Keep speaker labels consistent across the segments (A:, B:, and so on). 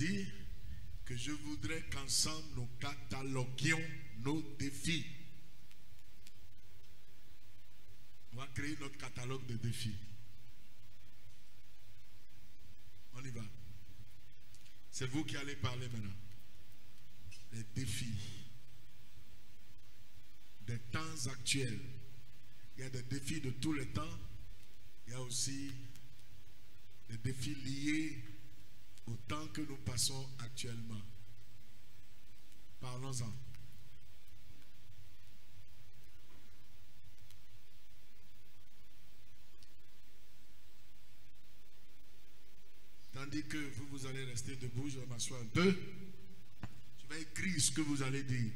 A: dit que je voudrais qu'ensemble nous cataloguions nos défis. On va créer notre catalogue de défis. On y va. C'est vous qui allez parler maintenant. Les défis des temps actuels. Il y a des défis de tous les temps. Il y a aussi des défis liés au temps que nous passons actuellement. Parlons-en. Tandis que vous allez rester debout, je vais m'asseoir un peu. Je vais écrire ce que vous allez dire.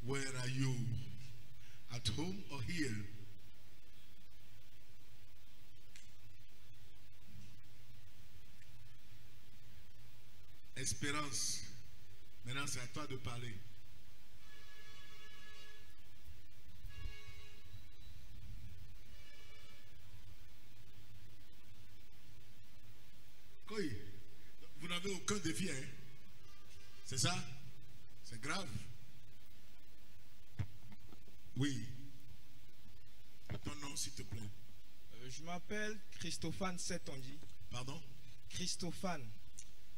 A: Where are you? At home or here? Espérance. Maintenant, c'est à toi de parler. Quoi? Vous n'avez aucun défi, hein? C'est ça? C'est grave. Oui. Ton nom, s'il te plaît.
B: Je m'appelle Christophane Setonji.
A: Pardon?
B: Christophane.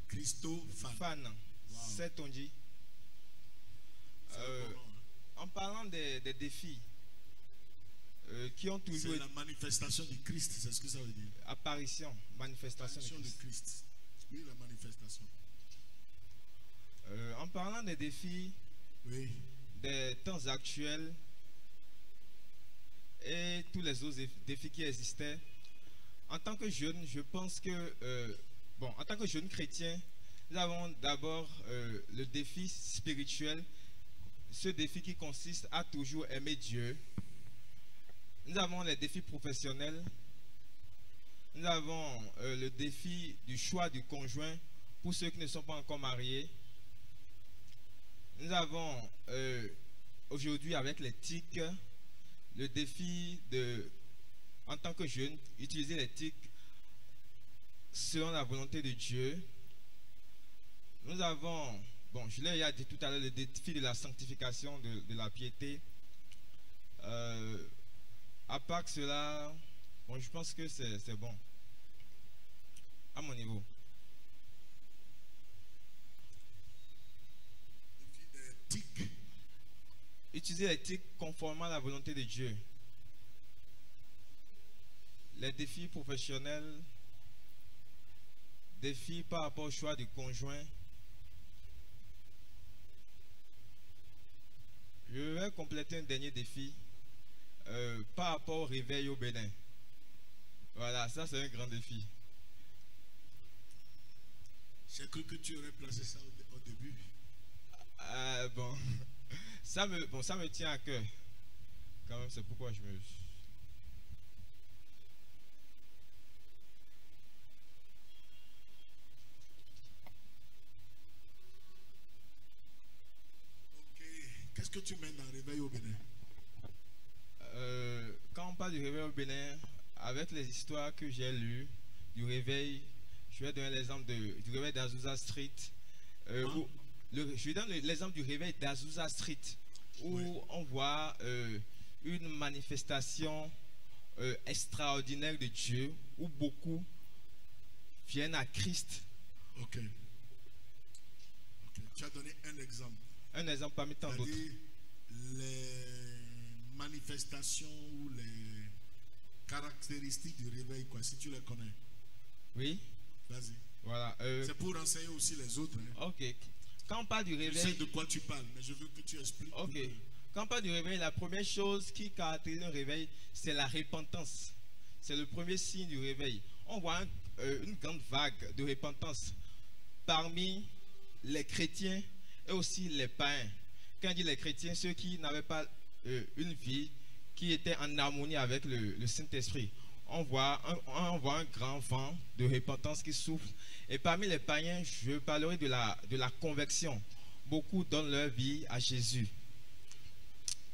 A: Christophane.
B: Wow. Setonji. En parlant des défis qui ont toujours...
A: C'est la manifestation du Christ, c'est ce que ça veut dire.
B: Apparition, manifestation du
A: Christ. Oui, la manifestation.
B: En parlant des défis,
A: oui, des
B: temps actuels et tous les autres défis qui existaient, en tant que jeune, je pense que, en tant que jeune chrétien, nous avons d'abord le défi spirituel, ce défi qui consiste à toujours aimer Dieu. Nous avons les défis professionnels, nous avons le défi du choix du conjoint pour ceux qui ne sont pas encore mariés. Nous avons aujourd'hui avec l'éthique le défi de, en tant que jeune, utiliser l'éthique selon la volonté de Dieu. Nous avons, je l'ai déjà dit tout à l'heure, le défi de la sanctification, de la piété. À part que cela, je pense que c'est bon à mon niveau. Utiliser l'éthique conformément à la volonté de Dieu. Les défis professionnels, défis par rapport au choix du conjoint. Je vais compléter un dernier défi par rapport au réveil au Bénin. Voilà, ça c'est un grand défi.
A: J'ai cru que tu aurais placé ça au début.
B: Ça me tient à cœur. Quand même, c'est pourquoi je me...
A: Ok. Qu'est-ce que tu mènes dans le réveil au Bénin?
B: Quand on parle du réveil au Bénin, avec les histoires que j'ai lues du réveil, je vais donner l'exemple du réveil d'Azusa Street. Je donne l'exemple du réveil d'Azusa Street, où oui, on voit une manifestation extraordinaire de Dieu, où beaucoup viennent à Christ.
A: Ok. Tu as donné un exemple.
B: Un exemple parmi tant d'autres.
A: Les manifestations ou les caractéristiques du réveil, quoi, si tu les connais.
B: Oui.
A: Vas-y.
B: Voilà.
A: C'est pour enseigner aussi les autres. Hein.
B: Ok. Quand on parle du réveil...
A: Je sais de quoi tu parles, mais je veux que tu expliques.
B: Ok. Quand on parle du réveil, la première chose qui caractérise un réveil, c'est la repentance. C'est le premier signe du réveil. On voit une grande vague de repentance parmi les chrétiens et aussi les païens. Quand on dit les chrétiens, ceux qui n'avaient pas une vie qui était en harmonie avec le Saint-Esprit. On voit un grand vent de repentance qui souffle. Et parmi les païens, je parlerai de la conversion. Beaucoup donnent leur vie à Jésus.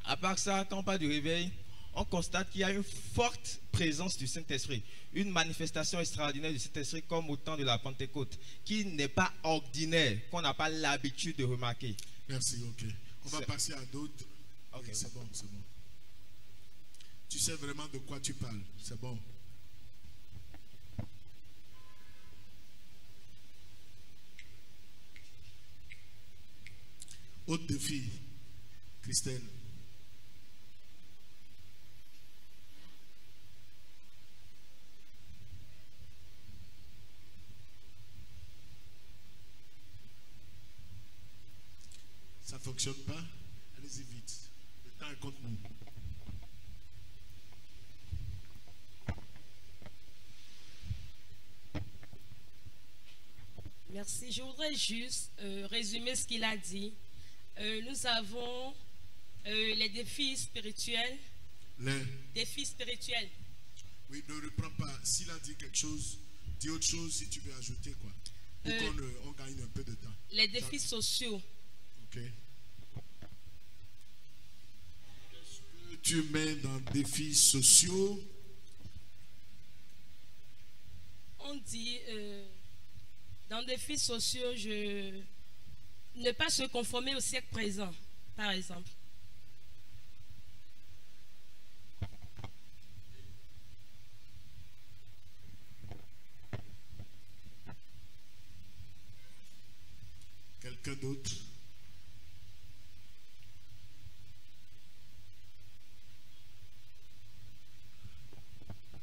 B: À part ça, quand on parle du réveil, on constate qu'il y a une forte présence du Saint-Esprit, une manifestation extraordinaire du Saint-Esprit comme au temps de la Pentecôte, qui n'est pas ordinaire, qu'on n'a pas l'habitude de remarquer.
A: Merci, ok. On va passer à d'autres.
B: Ok.
A: Oui, c'est bon, c'est bon. Tu sais vraiment de quoi tu parles, c'est bon. Autre défi, Christelle. Ça ne fonctionne pas? Allez-y vite. Le temps est contre nous.
C: Merci. Je voudrais juste résumer ce qu'il a dit. Nous avons les défis spirituels.
A: Les...
C: Défis spirituels.
A: Oui, ne reprends pas. S'il a dit quelque chose, dis autre chose si tu veux ajouter quoi. Pour qu'on gagne un peu de temps.
C: Les défis sociaux.
A: Ok. Qu'est-ce que tu mets dans défis sociaux?
C: On dit dans défis sociaux, ne pas se conformer au siècle présent, par exemple.
A: Quelqu'un d'autre?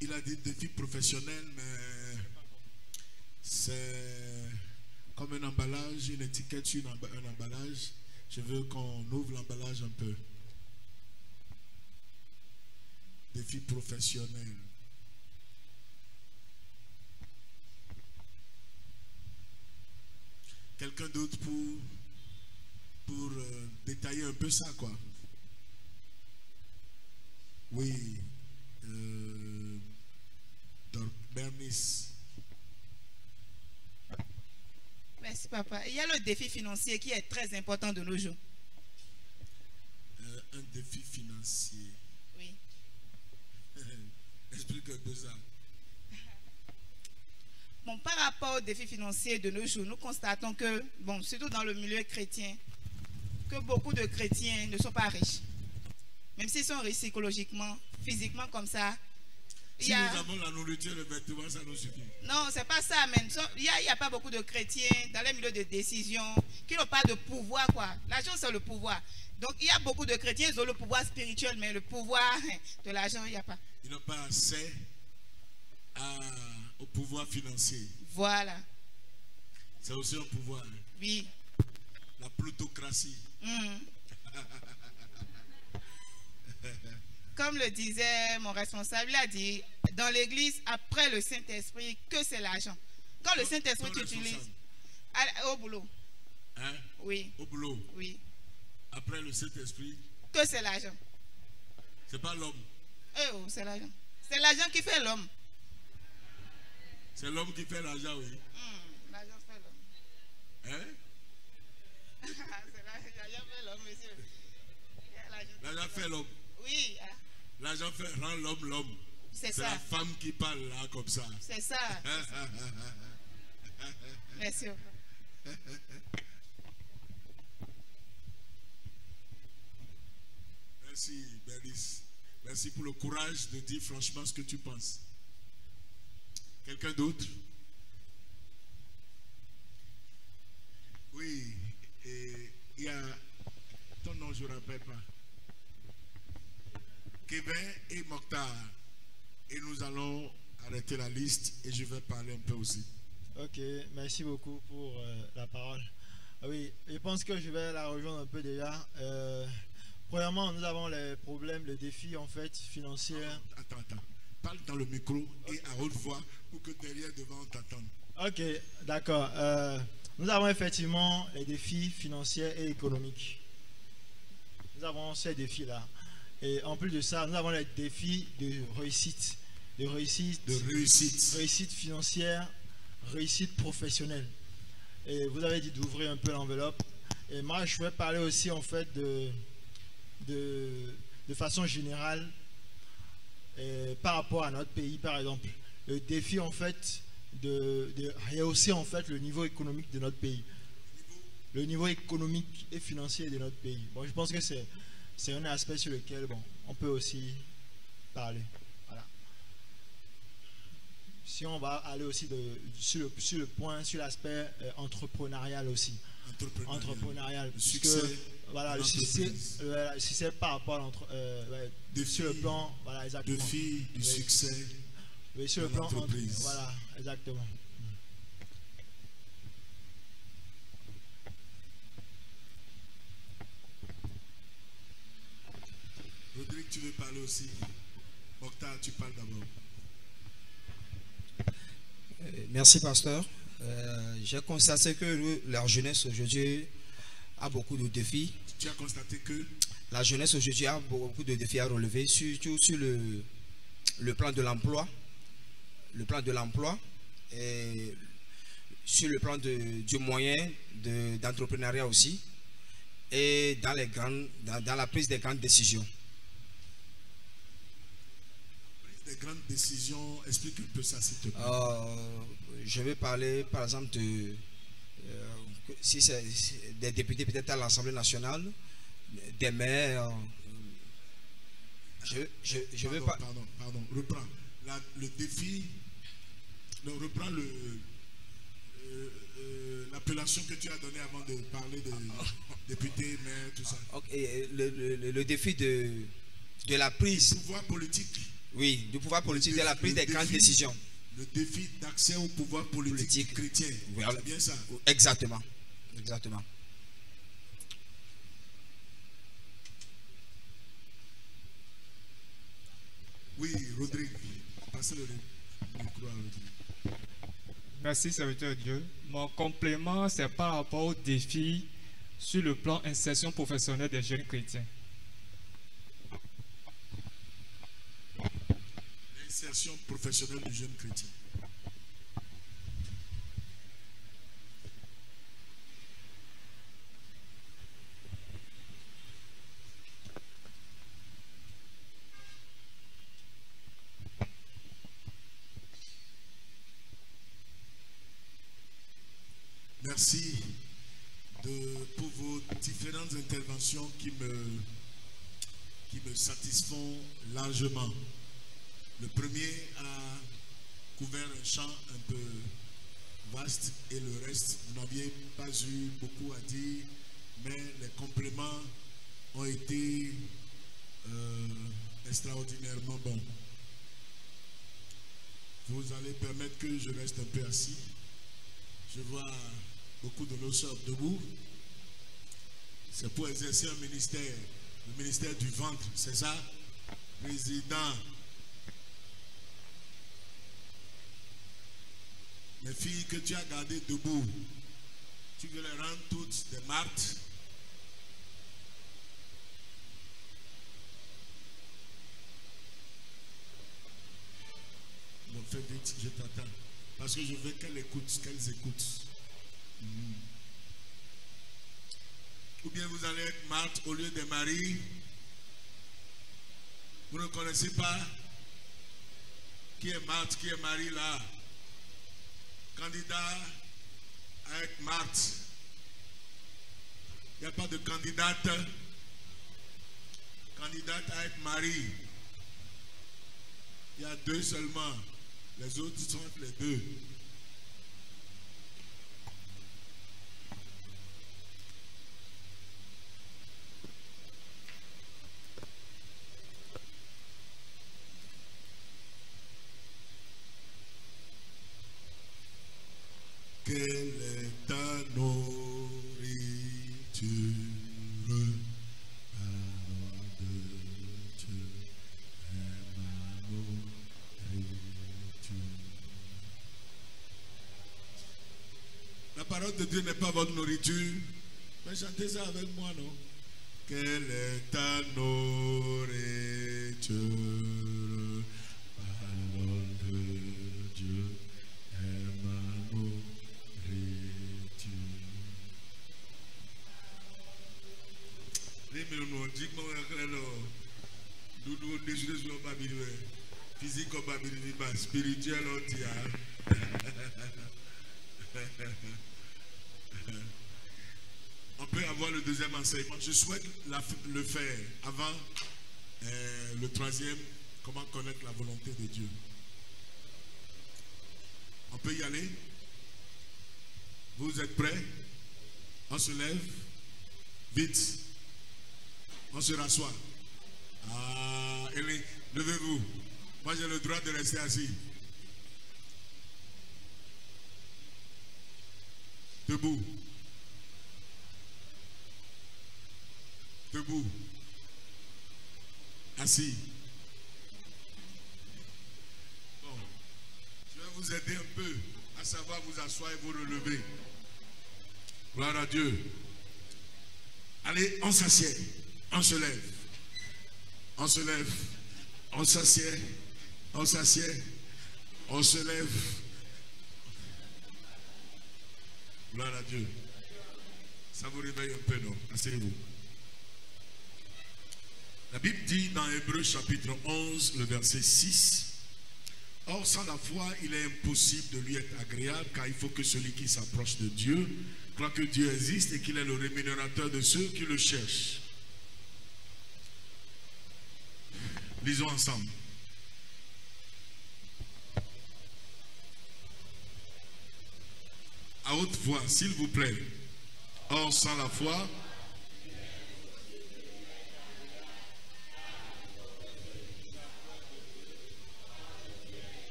A: Il a dit défi professionnel, mais c'est comme un emballage, une étiquette sur un emballage. Je veux qu'on ouvre l'emballage un peu. Défi professionnel. Quelqu'un d'autre pour détailler un peu ça, quoi. Oui. Bernice.
D: Merci, papa. Il y a le défi financier qui est très important de nos jours.
A: Un défi financier.
D: Oui.
A: Explique un peu ça.
D: Bon, par rapport au défi financier de nos jours, nous constatons que, bon, surtout dans le milieu chrétien, que beaucoup de chrétiens ne sont pas riches. Même s'ils sont riches psychologiquement, physiquement comme ça.
A: Si nous avons la nourriture et le vêtement, ça nous suffit.
D: Non, c'est pas ça, mais il n'y a pas beaucoup de chrétiens dans les milieux de décision qui n'ont pas de pouvoir, quoi. L'argent, c'est le pouvoir. Donc, il y a beaucoup de chrétiens qui ont le pouvoir spirituel, mais le pouvoir de l'argent, il n'y a pas.
A: Ils n'ont pas accès au pouvoir financier.
D: Voilà.
A: C'est aussi un pouvoir. Hein?
D: Oui.
A: La plutocratie.
D: Comme le disait mon responsable, il a dit, dans l'église, après le Saint-Esprit, que c'est l'argent. Quand le Saint-Esprit t'utilise, au boulot.
A: Hein?
D: Oui.
A: Au boulot.
D: Oui.
A: Après le Saint-Esprit.
D: Que c'est l'argent.
A: C'est pas l'homme.
D: Oh, c'est l'argent. C'est l'argent qui fait l'homme.
A: C'est l'homme qui fait l'argent, oui.
D: L'argent fait l'homme.
A: Hein?
D: C'est l'argent fait l'homme, monsieur.
A: L'argent fait l'homme.
D: Oui.
A: L'argent rend l'homme l'homme.
D: C'est ça.
A: C'est la femme qui parle là comme ça.
D: C'est ça. Merci.
A: Merci, Bernice. Merci pour le courage de dire franchement ce que tu penses. Quelqu'un d'autre? Oui. Et il y a... Ton nom, je ne rappelle pas. Kevin et Mokhtar. Et nous allons arrêter la liste et je vais parler un peu aussi.
E: Ok, merci beaucoup pour la parole. Oui, je pense que je vais la rejoindre un peu déjà. Premièrement, nous avons les problèmes, les défis en fait financiers.
A: Attends. Parle dans le micro et à haute voix pour que derrière, devant, on t'entende.
E: Ok, d'accord. Nous avons effectivement les défis financiers et économiques. Nous avons ces défis-là. Et en plus de ça, nous avons les défis de réussite. Réussite financière, réussite professionnelle. Et vous avez dit d'ouvrir un peu l'enveloppe. Et moi, je vais parler aussi en fait de façon générale par rapport à notre pays, par exemple. Le défi en fait de rehausser en fait le niveau économique de notre pays. Le niveau économique et financier de notre pays. Bon, je pense que c'est un aspect sur lequel on peut aussi parler. Voilà. Si on va aller aussi sur l'aspect entrepreneurial aussi. Entrepreneurial. Puisque voilà, le succès par rapport à sur le plan, voilà, exactement.
A: Défi du succès.
E: Oui, sur le plan entreprise. Voilà, exactement.
A: Rodrigue, tu veux parler aussi? Mokhtar, tu parles d'abord.
F: Merci, pasteur. J'ai constaté que la jeunesse aujourd'hui a beaucoup de défis.
A: Tu as constaté que
F: la jeunesse aujourd'hui a beaucoup de défis à relever, surtout sur le plan de l'emploi. Le plan de l'emploi et sur le plan du moyen d'entrepreneuriat aussi et dans la prise des grandes décisions.
A: Des grandes décisions, explique un peu ça s'il te plaît.
F: Je vais parler par exemple si c'est des députés peut-être à l'Assemblée nationale, des maires.
A: Pardon, reprends. Le défi, reprends l'appellation que tu as donnée avant de parler de députés, maires, tout ça.
F: Okay. Le défi de la prise.
A: Du pouvoir politique.
F: Oui, du pouvoir politique, de la prise des grandes décisions.
A: Le défi d'accès au pouvoir politique chrétien.
F: Voilà.
A: C'est bien ça.
F: Exactement. Exactement.
A: Oui, Rodrigue. Passez le micro à Rodrigue.
G: Merci, serviteur de Dieu. Mon complément, c'est par rapport au défi sur le plan insertion professionnelle des jeunes chrétiens.
A: L'insertion professionnelle du jeune chrétien. Merci pour vos différentes interventions qui me satisfont largement. Le premier a couvert un champ un peu vaste et le reste, vous n'aviez pas eu beaucoup à dire, mais les compléments ont été extraordinairement bons. Vous allez permettre que je reste un peu assis. Je vois beaucoup de nos sœurs debout. C'est pour exercer un ministère, le ministère du ventre, c'est ça? Président. Les filles que tu as gardées debout, tu veux les rendre toutes des martes? Bon, fais vite, je t'attends. Parce que je veux qu'elles écoutent. Ou bien vous allez être Marthe au lieu de Marie. Vous ne connaissez pas qui est Marthe, qui est Marie là? Candidat à être Marthe. Il n'y a pas de candidate. Candidate à être Marie. Il y a deux seulement. Les autres sont les deux. Quelle est ta nourriture, parole de Dieu, est ma nourriture. La parole de Dieu n'est pas votre nourriture, mais chantez ça avec moi, non? Quelle est ta nourriture? Parole de Dieu est ma nourriture. Physique comme spirituel, on peut avoir le deuxième enseignement. Je souhaite le faire avant le troisième. Comment connaître la volonté de Dieu? On peut y aller? Vous êtes prêts? On se lève. Vite. On se rassoit. Ah, Elie, levez-vous. Moi, j'ai le droit de rester assis. Debout. Debout. Assis. Bon. Je vais vous aider un peu à savoir vous asseoir et vous relever. Gloire à Dieu. Allez, on s'assied. On se lève. On se lève. On s'assied. On s'assied. On se lève. Gloire à Dieu. Ça vous réveille un peu, non? Asseyez-vous. La Bible dit dans Hébreux chapitre 11, le verset 6, « Or, sans la foi, il est impossible de lui être agréable, car il faut que celui qui s'approche de Dieu croit que Dieu existe et qu'il est le rémunérateur de ceux qui le cherchent. » Lisons ensemble. À haute voix, s'il vous plaît. « Or, sans la foi,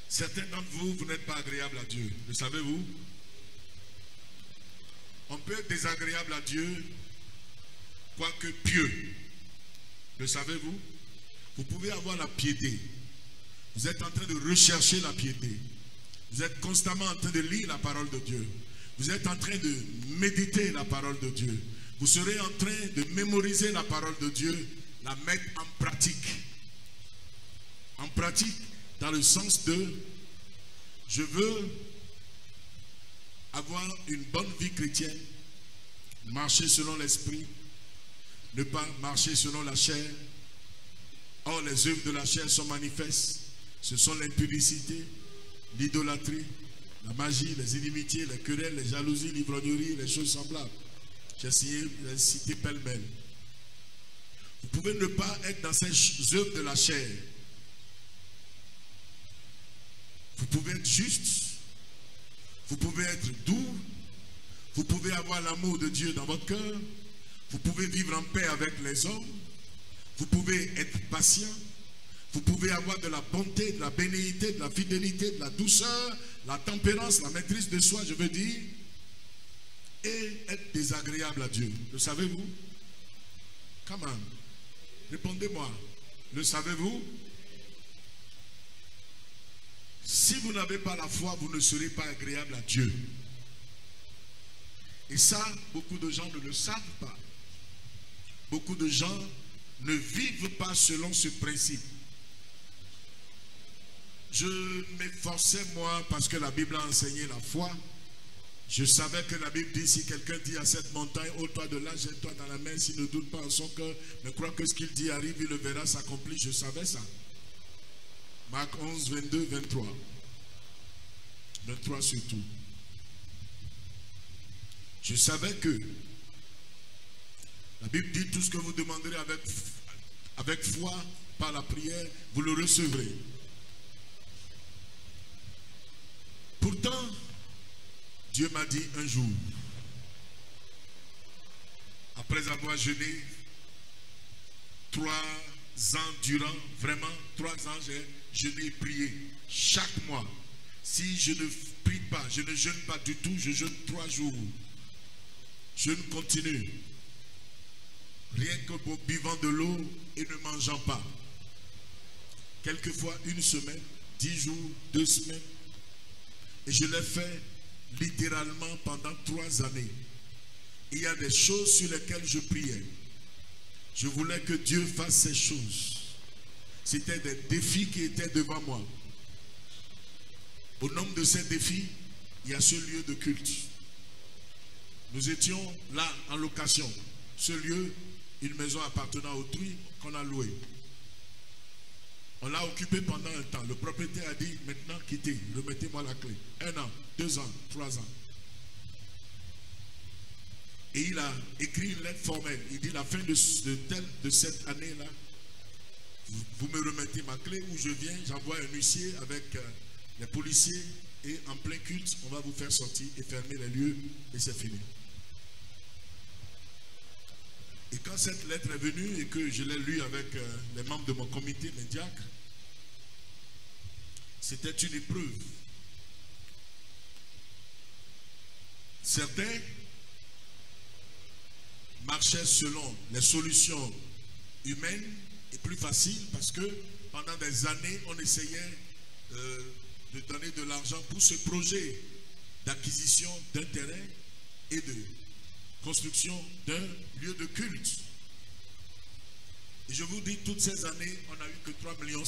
A: certains d'entre vous, vous n'êtes pas agréables à Dieu. Le savez-vous? On peut être désagréable à Dieu, quoique pieux. Le savez-vous? Vous pouvez avoir la piété. Vous êtes en train de rechercher la piété. Vous êtes constamment en train de lire la parole de Dieu. Vous êtes en train de méditer la parole de Dieu. Vous serez en train de mémoriser la parole de Dieu, la mettre en pratique. En pratique, dans le sens de je veux avoir une bonne vie chrétienne, marcher selon l'esprit, ne pas marcher selon la chair. Or, les œuvres de la chair sont manifestes. Ce sont l'impudicité, l'idolâtrie, la magie, les inimitiés, les querelles, les jalousies, l'ivrognerie, les choses semblables. J'ai cité pêle-mêle. Vous pouvez ne pas être dans ces œuvres de la chair. Vous pouvez être juste, vous pouvez être doux, vous pouvez avoir l'amour de Dieu dans votre cœur, vous pouvez vivre en paix avec les hommes, vous pouvez être patient, vous pouvez avoir de la bonté, de la bénédiction, de la fidélité, de la douceur, la tempérance, la maîtrise de soi, je veux dire, et être désagréable à Dieu. Le savez-vous? Come on. Répondez-moi. Le savez-vous? Si vous n'avez pas la foi, vous ne serez pas agréable à Dieu. Et ça, beaucoup de gens ne le savent pas. Beaucoup de gens ne vivent pas selon ce principe. Je m'efforçais, moi, parce que la Bible a enseigné la foi. Je savais que la Bible dit, si quelqu'un dit à cette montagne, ôte-toi de là, jette-toi dans la mer, s'il ne doute pas en son cœur, mais croit que ce qu'il dit arrive, il le verra s'accomplir. Je savais ça. Marc 11, 22, 23. 23 surtout. Je savais que la Bible dit tout ce que vous demanderez avec foi, par la prière, vous le recevrez. Pourtant, Dieu m'a dit un jour, après avoir jeûné 3 ans durant, vraiment 3 ans, j'ai jeûné et prié chaque mois. Si je ne prie pas, je ne jeûne pas du tout, je jeûne 3 jours. Jeûne continue. Rien que pour buvant de l'eau et ne mangeant pas. Quelquefois 1 semaine, 10 jours, 2 semaines. Et je l'ai fait littéralement pendant 3 années. il y a des choses sur lesquelles je priais. Je voulais que Dieu fasse ces choses. C'était des défis qui étaient devant moi. Au nombre de ces défis, il y a ce lieu de culte. Nous étions là en location. Ce lieu, une maison appartenant à autrui qu'on a loué. On l'a occupé pendant un temps. Le propriétaire a dit, maintenant quittez, remettez-moi la clé. 1 an, 2 ans, 3 ans. Et il a écrit une lettre formelle. Il dit, la fin de cette année-là, vous me remettez ma clé ou je viens, j'envoie un huissier avec les policiers et en plein culte, on va vous faire sortir et fermer les lieux et c'est fini. Et quand cette lettre est venue et que je l'ai lue avec les membres de mon comité médiocre, c'était une épreuve. Certains marchaient selon les solutions humaines et plus faciles parce que pendant des années, on essayait de donner de l'argent pour ce projet d'acquisition d'un terrain et de construction d'un lieu de culte. Et je vous dis, toutes ces années, on n'a eu que 3,5 millions.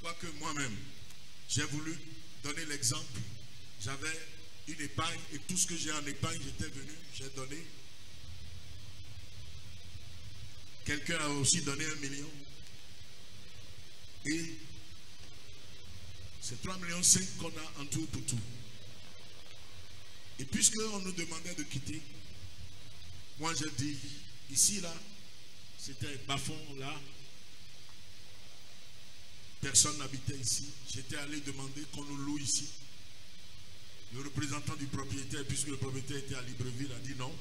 A: Quoique moi-même, j'ai voulu donner l'exemple. J'avais une épargne et tout ce que j'ai en épargne, j'étais venu, j'ai donné. Quelqu'un a aussi donné 1 million. Et c'est 3,5 millions qu'on a en tout pour tout. Et puisqu'on nous demandait de quitter, moi j'ai dit, ici là, c'était bas-fond là, personne n'habitait ici. J'étais allé demander qu'on nous loue ici. Le représentant du propriétaire, puisque le propriétaire était à Libreville, a dit non,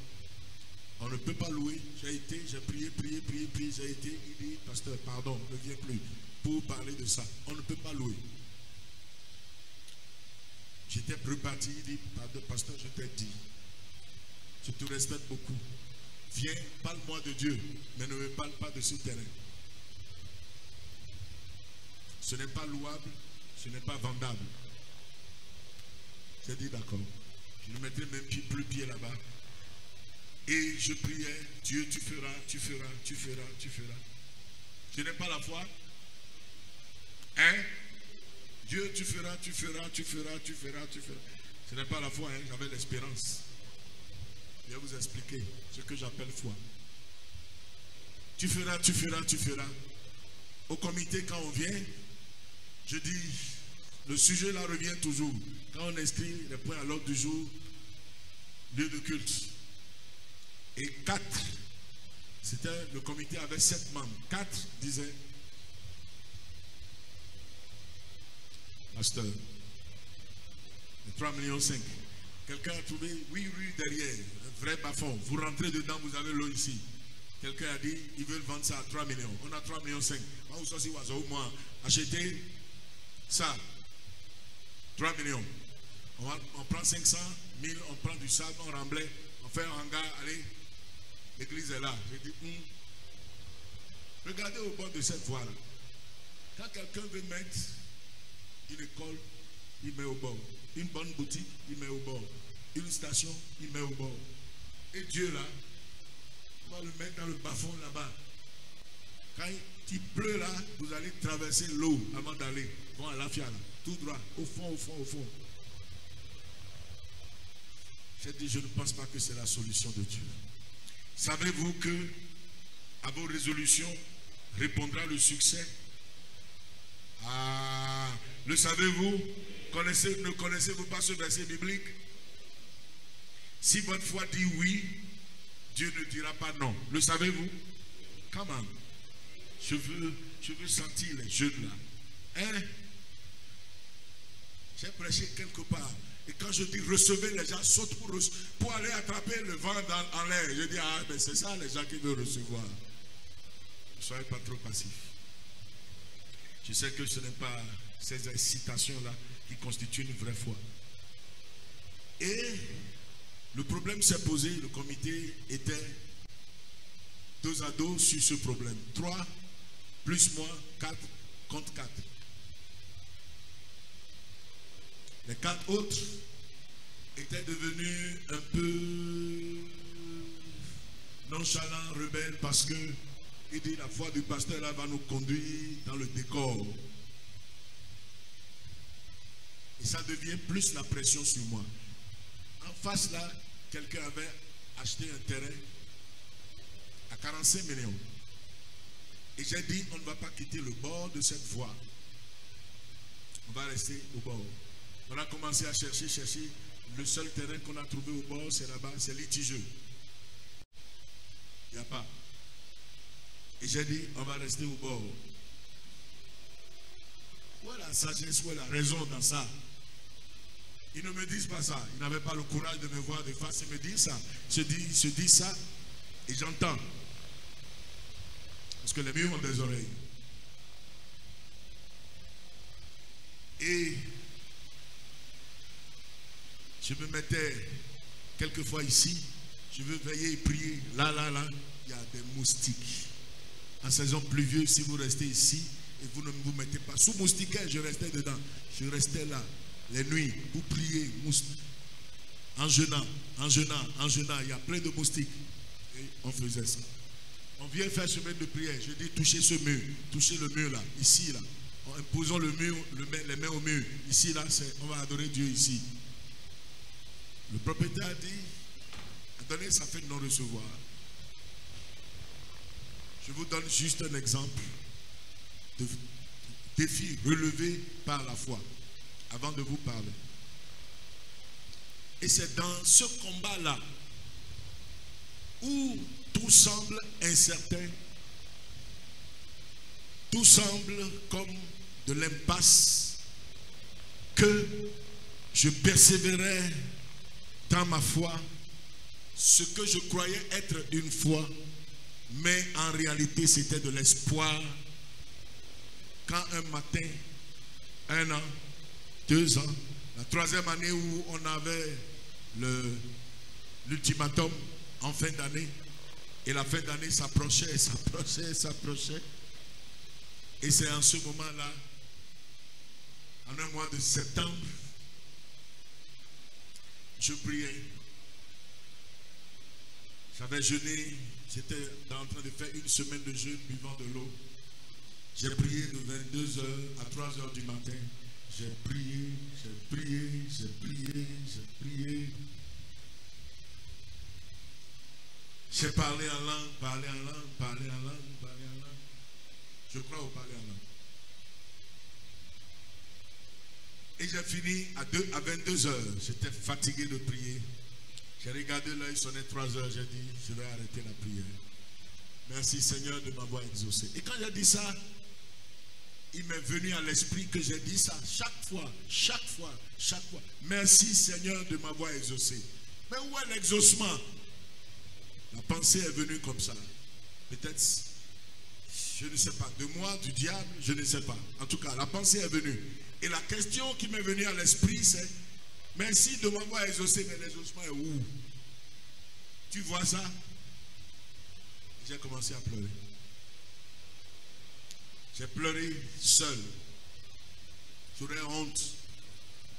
A: on ne peut pas louer. J'ai prié, j'ai été, il dit, pasteur, pardon, ne viens plus pour parler de ça. On ne peut pas louer. J'étais reparti, il dit, pasteur, je t'ai dit, je te respecte beaucoup. Viens, parle-moi de Dieu, mais ne me parle pas de ce terrain. Ce n'est pas louable, ce n'est pas vendable. J'ai dit d'accord. Je ne mettrai même plus pied là-bas. Et je priais, Dieu, tu feras, tu feras, tu feras, tu feras. Je n'ai pas la foi. Hein? Dieu, tu feras, tu feras, tu feras, tu feras, tu feras. Ce n'est pas la foi, hein? J'avais l'espérance. Je vais vous expliquer ce que j'appelle foi. Tu feras, tu feras, tu feras. Au comité, quand on vient, je dis, le sujet là revient toujours. Quand on inscrit les points à l'ordre du jour, lieu de culte. Et 4, c'était le comité avait 7 membres. 4 disaient, pasteur, 3,5 millions. Quelqu'un a trouvé 8 rues derrière, un vrai bas-fond. Vous rentrez dedans, vous avez l'eau ici. Quelqu'un a dit, ils veulent vendre ça à 3 millions. On a 3,5 millions. Moi, vous aussi, au moins, achetez ça. 3 millions. On prend 500 000, on prend du sable, on remblait, on fait un hangar, allez, l'église est là. J'ai dit, regardez au bord de cette voie-là. Quand quelqu'un veut mettre une école, il met au bord. Une bonne boutique, il met au bord. Une station, il met au bord. Et Dieu là, on va le mettre dans le bas-fond là-bas. Quand il pleut là, vous allez traverser l'eau avant d'aller. Bon, à la fiale, tout droit, au fond, au fond, au fond. J'ai dit, je ne pense pas que c'est la solution de Dieu. Savez-vous que à vos résolutions répondra le succès? Ah, le savez-vous? Ne connaissez-vous pas ce verset biblique? Si votre foi dit oui, Dieu ne dira pas non. Le savez-vous? Come on. Je veux sentir les jeunes là. Hein? J'ai prêché quelque part. Et quand je dis recevez, les gens sautent pour aller attraper le vent en l'air. Je dis, ah, mais c'est ça les gens qui veulent recevoir. Ne soyez pas trop passifs. Je sais que ce n'est pas ces incitations-là qui constituent une vraie foi. Et le problème s'est posé, le comité était dos à dos sur ce problème. 3 plus moi, 4 contre 4. Les 4 autres était devenu un peu nonchalant, rebelle, parce que il dit la foi du pasteur là va nous conduire dans le décor. Et ça devient plus la pression sur moi. En face là, quelqu'un avait acheté un terrain à 45 millions. Et j'ai dit, on ne va pas quitter le bord de cette voie. On va rester au bord. On a commencé à chercher. Le seul terrain qu'on a trouvé au bord, c'est là-bas, c'est litigieux. Il n'y a pas. Et j'ai dit, on va rester au bord. Où est la sagesse, où est la raison dans ça? Ils ne me disent pas ça. Ils n'avaient pas le courage de me voir de face et me dire ça. Je dis ça et j'entends. Parce que les murs ont des oreilles. Et je me mettais quelquefois ici. Je veux veiller et prier. Là, il y a des moustiques. En saison pluvieuse, si vous restez ici et vous ne vous mettez pas sous moustiquaire, je restais dedans. Je restais là. Les nuits, vous priez, en jeûnant, il y a plein de moustiques. Et on faisait ça. On vient faire semaine de prière. Je dis touchez ce mur, touchez le mur là, ici là. Posons le mur, les mains au mur. Ici là, on va adorer Dieu ici. Le propriétaire a dit, attendez, ça fait non-recevoir. Je vous donne juste un exemple de défi relevé par la foi. Avant de vous parler. Et c'est dans ce combat-là où tout semble incertain, tout semble comme de l'impasse, que je persévérais dans ma foi, ce que je croyais être une foi, mais en réalité c'était de l'espoir. Quand un matin, 1 an, 2 ans, la 3e année où on avait l'ultimatum en fin d'année, et la fin d'année s'approchait. Et c'est en ce moment-là, en un mois de septembre, je priais. J'avais jeûné, j'étais en train de faire une semaine de jeûne buvant de l'eau. J'ai prié de 22h à 3h du matin. J'ai prié. J'ai parlé en langue. Je crois au parler en langue. Et j'ai fini à 22h. J'étais fatigué de prier. J'ai regardé l'heure, il sonnait 3h. J'ai dit, je vais arrêter la prière. Merci Seigneur de m'avoir exaucé. Et quand j'ai dit ça, il m'est venu à l'esprit que j'ai dit ça chaque fois. Merci Seigneur de m'avoir exaucé. Mais où est l'exaucement? La pensée est venue comme ça. Peut-être, je ne sais pas, de moi, du diable, je ne sais pas. En tout cas, la pensée est venue. Et la question qui m'est venue à l'esprit, c'est, merci de m'avoir exaucé, mais l'exaucement est où? Tu vois ça? J'ai commencé à pleurer. J'ai pleuré seul. J'aurais honte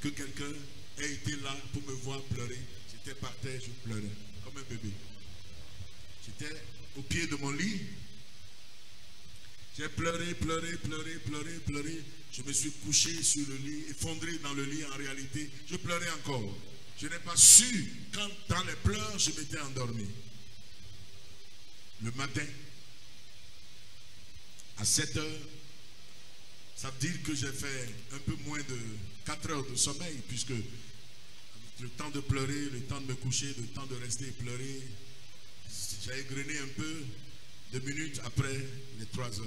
A: que quelqu'un ait été là pour me voir pleurer. J'étais par terre, je pleurais comme un bébé. J'étais au pied de mon lit. J'ai pleuré. Je me suis couché sur le lit, effondré dans le lit en réalité. Je pleurais encore. Je n'ai pas su quand dans les pleurs je m'étais endormi. Le matin, à 7h, ça veut dire que j'ai fait un peu moins de 4 heures de sommeil, puisque le temps de pleurer, le temps de me coucher, le temps de rester et pleurer, j'ai égrené un peu 2 minutes après les 3 heures.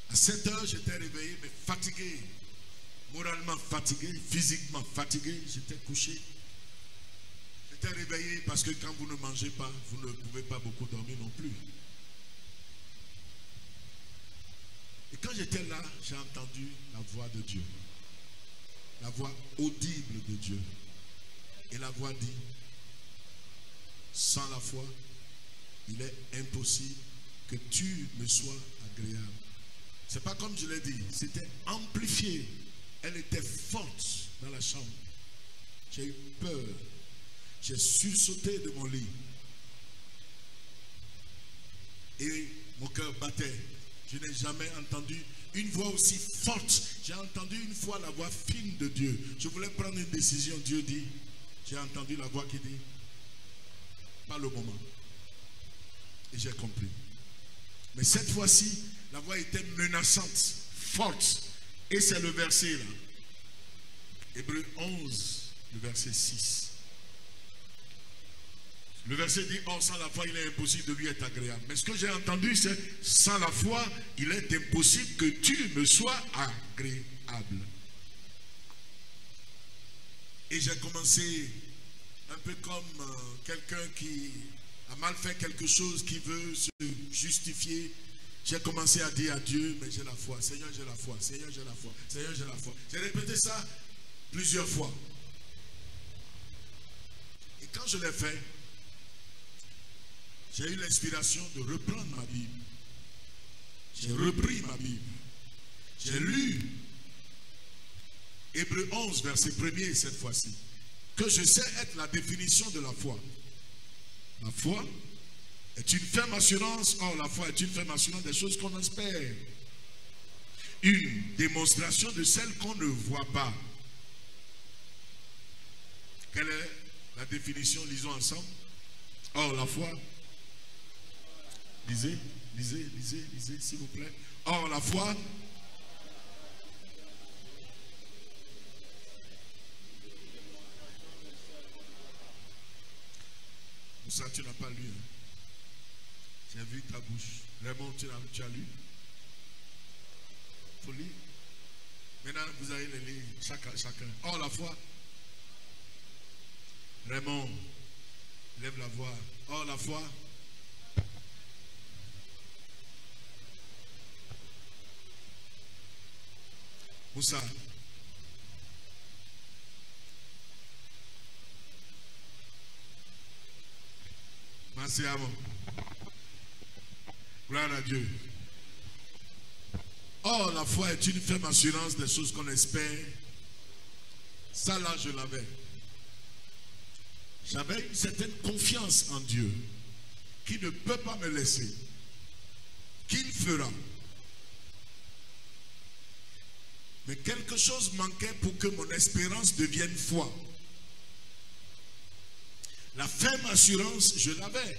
A: À 7 heures, j'étais réveillé, mais fatigué, moralement fatigué, physiquement fatigué, j'étais couché. J'étais réveillé parce que quand vous ne mangez pas, vous ne pouvez pas beaucoup dormir non plus. Et quand j'étais là, j'ai entendu la voix de Dieu. La voix audible de Dieu. Et la voix dit, sans la foi, il est impossible que tu me sois agréable. C'est pas comme je l'ai dit, c'était amplifié. Elle était forte. dans la chambre. J'ai eu peur. J'ai sursauté de mon lit. Et mon cœur battait. Je n'ai jamais entendu une voix aussi forte. J'ai entendu une fois la voix fine de Dieu. Je voulais prendre une décision. Dieu dit, j'ai entendu la voix qui dit, pas le moment. Et j'ai compris. Mais cette fois-ci, la voix était menaçante, forte. Et c'est le verset là. Hébreux 11, le verset 6. Le verset dit, oh, sans la foi, il est impossible de lui être agréable. Mais ce que j'ai entendu, c'est, sans la foi, il est impossible que tu me sois agréable. Et j'ai commencé un peu comme quelqu'un qui a mal fait quelque chose, qui veut se justifier. J'ai commencé à dire à Dieu, mais j'ai la foi. Seigneur, j'ai la foi. Seigneur, j'ai la foi. Seigneur, j'ai la foi. J'ai répété ça plusieurs fois. Et quand je l'ai fait, j'ai eu l'inspiration de reprendre ma Bible. J'ai repris ma Bible. J'ai lu Hébreux 11, verset 1er cette fois-ci. Que je sais être la définition de la foi. La foi est une ferme assurance. Or, la foi est une ferme assurance des choses qu'on espère. Une démonstration de celles qu'on ne voit pas. Quelle est la définition? Lisons ensemble. Or, la foi. Lisez, s'il vous plaît. Or, la foi. Ça, tu n'as pas lu. Hein? J'ai vu ta bouche. Raymond, tu as lu? Il faut lire. Maintenant, vous allez les lire chacun. Or, la foi. Raymond, lève la voix. Or, la foi. Moussa. Merci à vous. Gloire à Dieu. Or, la foi est une ferme assurance des choses qu'on espère. Ça là, je l'avais. J'avais une certaine confiance en Dieu qui ne peut pas me laisser, qu'il fera. Mais quelque chose manquait pour que mon espérance devienne foi. La ferme assurance, je l'avais.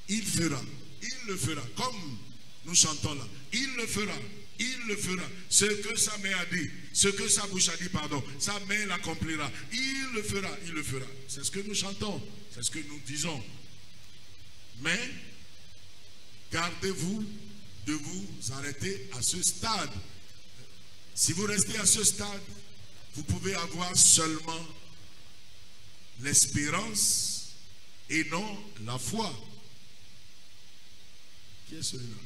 A: Il fera, il le fera. Comme nous chantons là. Il le fera, il le fera. Ce que sa main a dit, ce que sa bouche a dit, pardon, sa main l'accomplira. Il le fera, il le fera. C'est ce que nous chantons, c'est ce que nous disons. Mais, gardez-vous de vous arrêter à ce stade. Si vous restez à ce stade, vous pouvez avoir seulement l'espérance et non la foi. Qui est celui-là?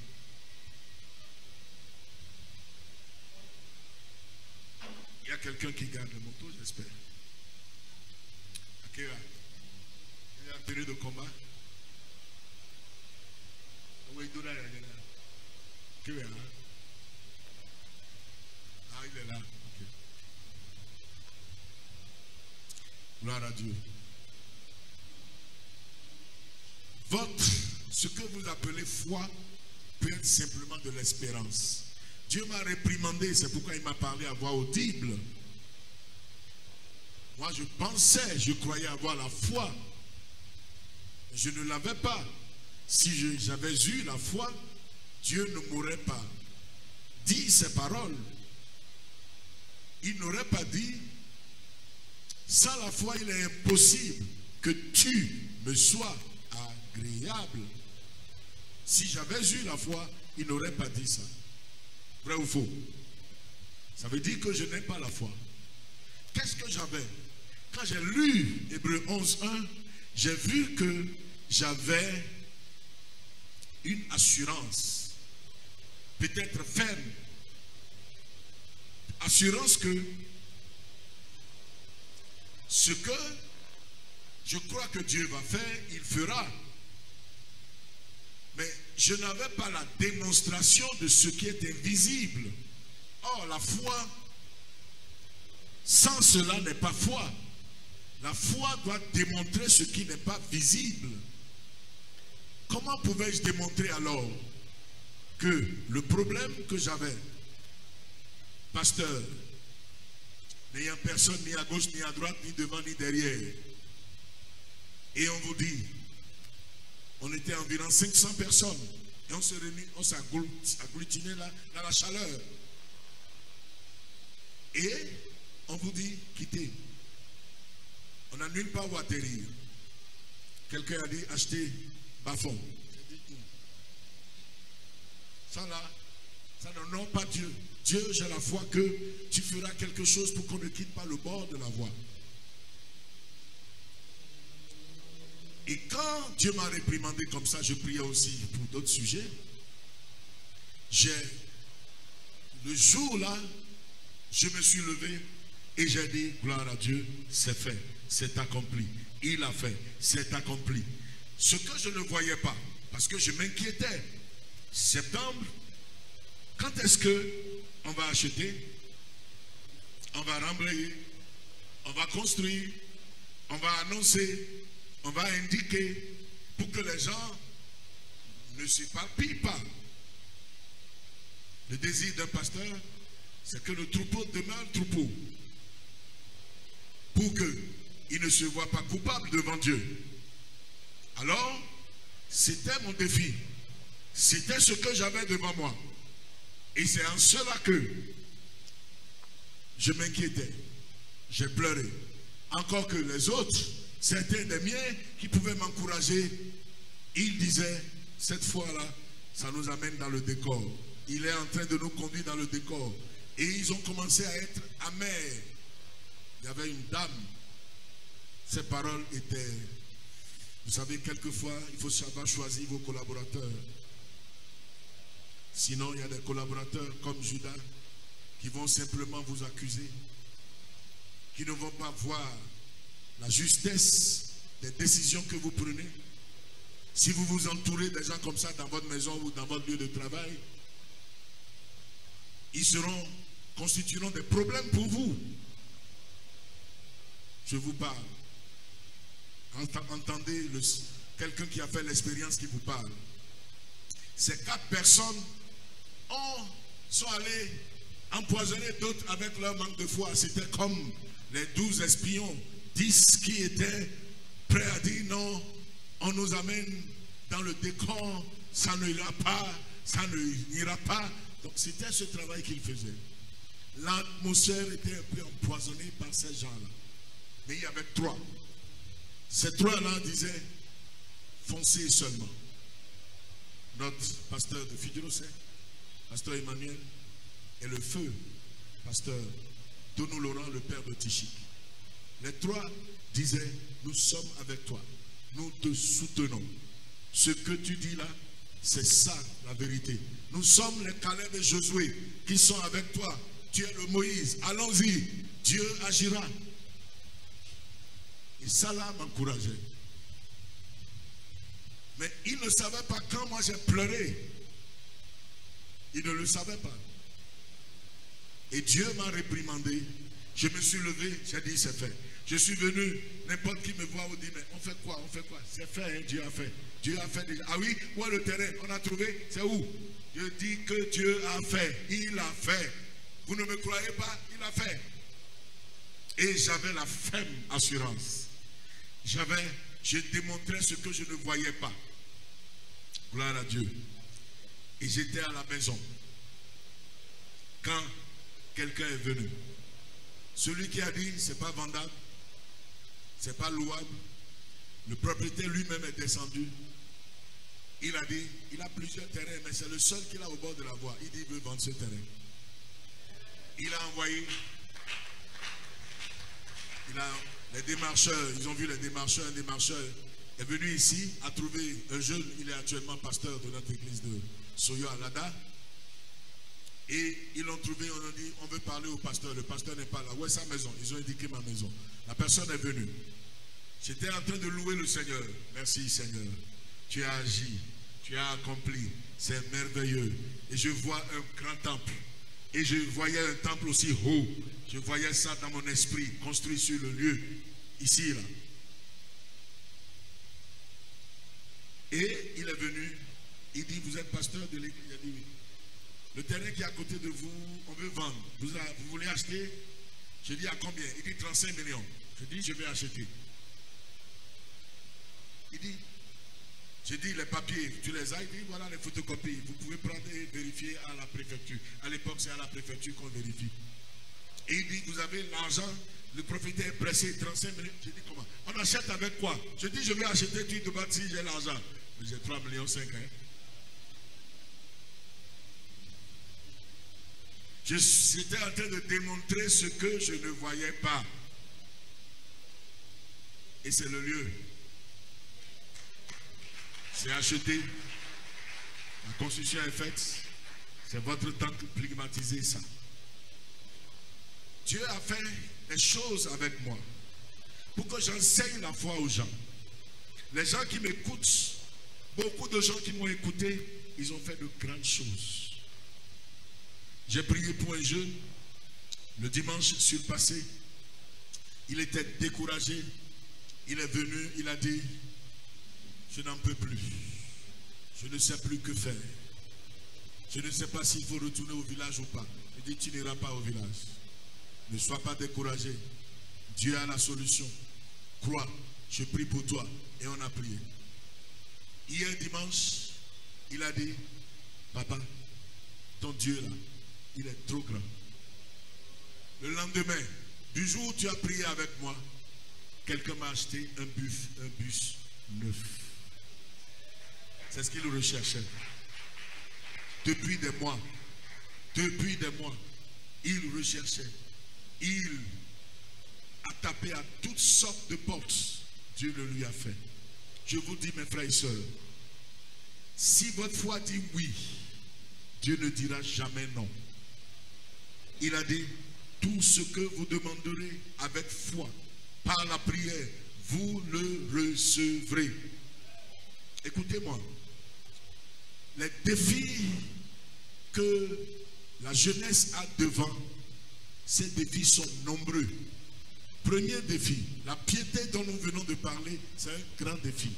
A: Il y a quelqu'un qui garde le moto, j'espère. Il y a un période de combat. Ah, il est là. Okay. Gloire à Dieu. Ce que vous appelez foi peut être simplement de l'espérance. Dieu m'a réprimandé, c'est pourquoi il m'a parlé à voix audible. Moi, je croyais avoir la foi. Je ne l'avais pas. Si j'avais eu la foi, Dieu ne m'aurait pas dit ces paroles. Il n'aurait pas dit, sans la foi, il est impossible que tu me sois agréable. Si j'avais eu la foi, il n'aurait pas dit ça. Vrai ou faux? Ça veut dire que je n'ai pas la foi. Qu'est-ce que j'avais? Quand j'ai lu Hébreux 11:1, j'ai vu que j'avais une assurance, peut-être ferme. Assurance que ce que je crois que Dieu va faire, il fera. Mais je n'avais pas la démonstration de ce qui est invisible. Or, la foi Sans cela n'est pas foi. La foi doit démontrer ce qui n'est pas visible. Comment pouvais-je démontrer alors que le problème que j'avais, pasteur, n'ayant personne ni à gauche, ni à droite, ni devant, ni derrière, et on vous dit, on était environ 500 personnes, et on se réunit, on s'agglutinait là, dans la chaleur. Et on vous dit, quittez. On n'a nulle part où atterrir. Quelqu'un a dit, achetez bas-fond. Ça là, ça n'honore pas Dieu. Dieu, j'ai la foi que tu feras quelque chose pour qu'on ne quitte pas le bord de la voie. Et quand Dieu m'a réprimandé comme ça, je priais aussi pour d'autres sujets. Le jour là, je me suis levé et j'ai dit, gloire à Dieu, c'est fait, c'est accompli. Il a fait, c'est accompli. Ce que je ne voyais pas, parce que je m'inquiétais. Septembre, quand est-ce qu'on va acheter? On va remblayer, on va construire, on va annoncer, on va indiquer pour que les gens ne s'éparpillent pas. Le désir d'un pasteur, c'est que le troupeau demeure troupeau. Pour qu'il ne se voit pas coupable devant Dieu. Alors, c'était mon défi. C'était ce que j'avais devant moi. Et c'est en cela que je m'inquiétais. J'ai pleuré. Encore que les autres, certains des miens qui pouvaient m'encourager, ils disaient, cette fois-là, ça nous amène dans le décor. Il est en train de nous conduire dans le décor. Et ils ont commencé à être amers. Il y avait une dame. Ses paroles étaient... Vous savez, quelquefois, il faut savoir choisir vos collaborateurs. Sinon, il y a des collaborateurs comme Judas qui vont simplement vous accuser, qui ne vont pas voir la justesse des décisions que vous prenez. Si vous vous entourez des gens comme ça dans votre maison ou dans votre lieu de travail, ils constitueront des problèmes pour vous. Je vous parle. Entendez quelqu'un qui a fait l'expérience qui vous parle. Ces 4 personnes sont allées empoisonner d'autres avec leur manque de foi. C'était comme les 12 espions, 10 qui étaient prêts à dire non, on nous amène dans le décor, ça ne ira pas, ça ne ira pas. Donc c'était ce travail qu'ils faisaient. L'atmosphère était un peu empoisonnée par ces gens-là. Mais il y avait 3. Ces 3-là disaient, foncez seulement. Notre pasteur de Fidjirosé, pasteur Emmanuel, et le feu, pasteur Donou Laurent, le père de Tichik. Les 3 disaient, nous sommes avec toi, nous te soutenons. Ce que tu dis là, c'est ça la vérité. Nous sommes les Caleb et Josué qui sont avec toi. Tu es le Moïse, allons-y, Dieu agira. Et ça là m'encourageait. Mais il ne savait pas quand moi j'ai pleuré. Il ne le savait pas. Et Dieu m'a réprimandé. Je me suis levé, j'ai dit c'est fait. Je suis venu, n'importe qui me voit ou dit mais on fait quoi, on fait quoi? C'est fait, hein, Dieu a fait. Dieu a fait déjà. Ah oui, où est le terrain? On a trouvé, c'est où? Je dis que Dieu a fait. Il a fait. Vous ne me croyez pas? Il a fait. Et j'avais la ferme assurance. Je démontrais ce que je ne voyais pas. Gloire à Dieu. Et j'étais à la maison. Quand quelqu'un est venu. Celui qui a dit, c'est pas vendable. C'est pas louable. Le propriétaire lui-même est descendu. Il a dit, il a plusieurs terrains, mais c'est le seul qu'il a au bord de la voie. Il dit, il veut vendre ce terrain. Il a envoyé. Les démarcheurs, ils ont vu les démarcheurs. Un démarcheur est venu ici, a trouvé un jeune, il est actuellement pasteur de notre église de Soyo Alada. Et ils l'ont trouvé, on a dit, on veut parler au pasteur. Le pasteur n'est pas là. Où est sa maison? Ils ont indiqué ma maison. La personne est venue. J'étais en train de louer le Seigneur. Merci Seigneur. Tu as agi, tu as accompli. C'est merveilleux. Et je vois un grand temple. Et je voyais un temple aussi haut. Je voyais ça dans mon esprit, construit sur le lieu, ici, là. Et il est venu, il dit, vous êtes pasteur de l'église? Il a dit oui. Le terrain qui est à côté de vous, on veut vendre. Vous voulez acheter? Je dis à combien? Il dit 35 millions. Je dis, je vais acheter. Il dit, j'ai dit, les papiers, tu les as? Il dit, voilà les photocopies. Vous pouvez prendre et vérifier à la préfecture. À l'époque, c'est à la préfecture qu'on vérifie. Et il dit, vous avez l'argent, le propriétaire est pressé, 35 millions. J'ai dit, comment? On achète avec quoi? Je dis, je vais acheter, tu te bats si j'ai l'argent. Mais j'ai 3,5 millions. Hein. J'étais en train de démontrer ce que je ne voyais pas. Et c'est le lieu. C'est acheté. La construction est faite. C'est votre temps de climatiser ça. Dieu a fait des choses avec moi pour que j'enseigne la foi aux gens. Les gens qui m'écoutent, beaucoup de gens qui m'ont écouté, ils ont fait de grandes choses. J'ai prié pour un jeune le dimanche surpassé. Il était découragé. Il est venu, il a dit, je n'en peux plus. Je ne sais plus que faire. Je ne sais pas s'il faut retourner au village ou pas. Il dit, tu n'iras pas au village. Ne sois pas découragé. Dieu a la solution. Crois, je prie pour toi. Et on a prié. Hier dimanche, il a dit, papa, ton Dieu là, il est trop grand. Le lendemain, du jour où tu as prié avec moi, quelqu'un m'a acheté un bus neuf. C'est ce qu'il recherchait. Depuis des mois, il recherchait. Il a tapé à toutes sortes de portes. Dieu le lui a fait. Je vous dis, mes frères et sœurs, si votre foi dit oui, Dieu ne dira jamais non. Il a dit, tout ce que vous demanderez avec foi, par la prière, vous le recevrez. Écoutez-moi, les défis que la jeunesse a devant, ces défis sont nombreux. Premier défi, la piété dont nous venons de parler, c'est un grand défi.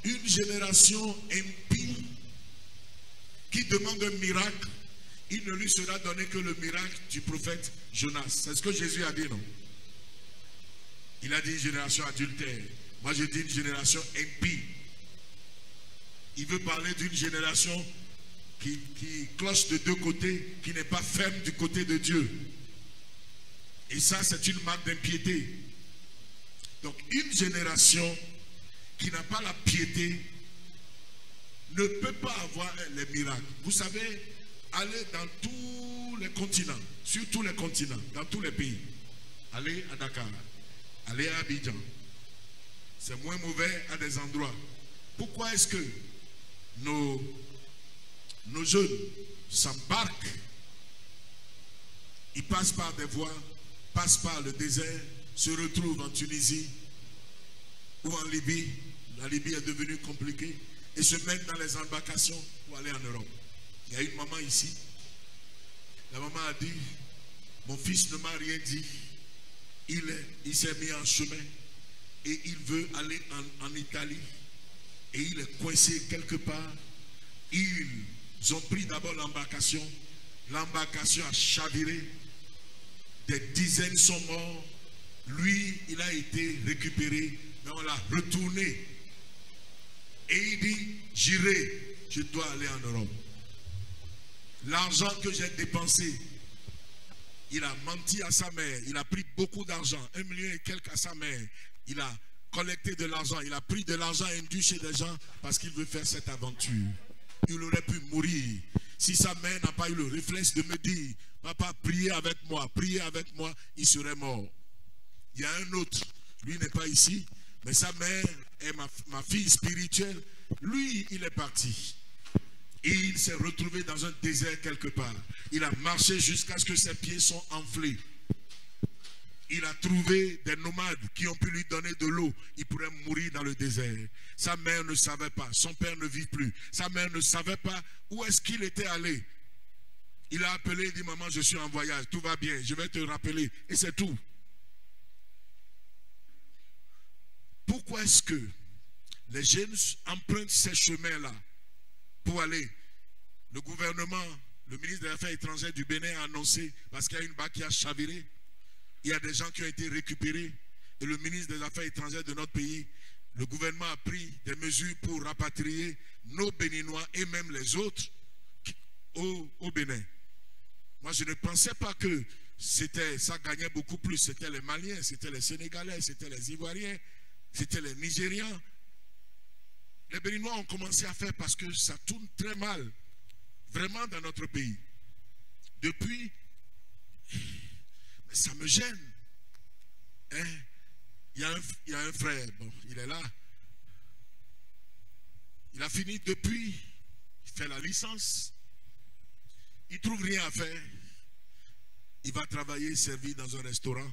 A: Une génération impie qui demande un miracle, il ne lui sera donné que le miracle du prophète Jonas. C'est ce que Jésus a dit, non? Il a dit une génération adultère. Moi, je dis une génération impie. Il veut parler d'une génération qui cloche de deux côtés, qui n'est pas ferme du côté de Dieu. Et ça, c'est une marque d'impiété. Donc, une génération qui n'a pas la piété ne peut pas avoir les miracles. Vous savez, allez dans tous les continents, sur tous les continents, dans tous les pays. Allez à Dakar, allez à Abidjan. C'est moins mauvais à des endroits. Pourquoi est-ce que nos jeunes s'embarquent, ils passent par des voies, passent par le désert, se retrouvent en Tunisie ou en Libye, la Libye est devenue compliquée, et se mettent dans les embarcations pour aller en Europe. Il y a une maman ici, la maman a dit, mon fils ne m'a rien dit, il s'est mis en chemin et il veut aller en Italie et il est coincé quelque part. Ils ont pris d'abord l'embarcation a chaviré, des dizaines sont morts, lui il a été récupéré, mais on l'a retourné et il dit, j'irai, je dois aller en Europe. L'argent que j'ai dépensé, il a menti à sa mère, il a pris beaucoup d'argent, 1 million et quelques à sa mère, il a collecté de l'argent, il a pris de l'argent indu chez des gens parce qu'il veut faire cette aventure. Il aurait pu mourir si sa mère n'a pas eu le réflexe de me dire, papa, priez avec moi, il serait mort. Il y a un autre, lui n'est pas ici, mais sa mère est ma fille spirituelle, lui il est parti. Et il s'est retrouvé dans un désert quelque part. Il a marché jusqu'à ce que ses pieds sont enflés. Il a trouvé des nomades qui ont pu lui donner de l'eau. Il pourrait mourir dans le désert. Sa mère ne savait pas. Son père ne vit plus. Sa mère ne savait pas où est-ce qu'il était allé. Il a appelé, il dit, maman, je suis en voyage, tout va bien, je vais te rappeler. Et c'est tout. Pourquoi est-ce que les jeunes empruntent ces chemins-là pour aller? Le gouvernement, le ministre des Affaires étrangères du Bénin a annoncé, parce qu'il y a une barque qui a chaviré, il y a des gens qui ont été récupérés, et le ministre des Affaires étrangères de notre pays, le gouvernement a pris des mesures pour rapatrier nos Béninois et même les autres au Bénin. Moi, je ne pensais pas que ça gagnait beaucoup plus. C'était les Maliens, c'était les Sénégalais, c'était les Ivoiriens, c'était les Nigérians. Les Béninois ont commencé à faire parce que ça tourne très mal, vraiment, dans notre pays. Depuis, ça me gêne. Hein? Il y a un frère, bon, il est là. Il a fini depuis, il fait la licence. Il ne trouve rien à faire. Il va travailler, servir dans un restaurant.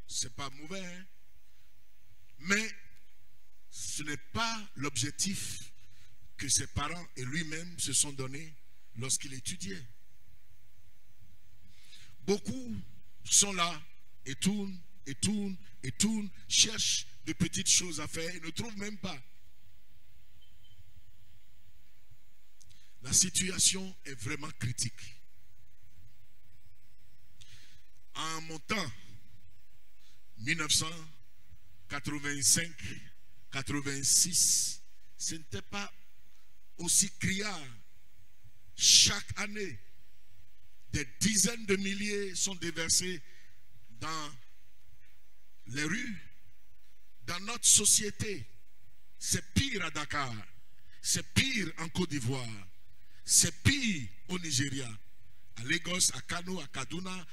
A: Ce n'est pas mauvais, hein? Mais ce n'est pas l'objectif que ses parents et lui-même se sont donnés lorsqu'il étudiait. Beaucoup sont là et tournent, et tournent, et tournent, cherchent de petites choses à faire et ne trouvent même pas. La situation est vraiment critique. En mon temps, 1985-86, ce n'était pas aussi criard. Chaque année, des dizaines de milliers sont déversés dans les rues. Dans notre société, c'est pire à Dakar, c'est pire en Côte d'Ivoire, c'est pire au Nigeria, à Lagos, à Kano, à Kaduna,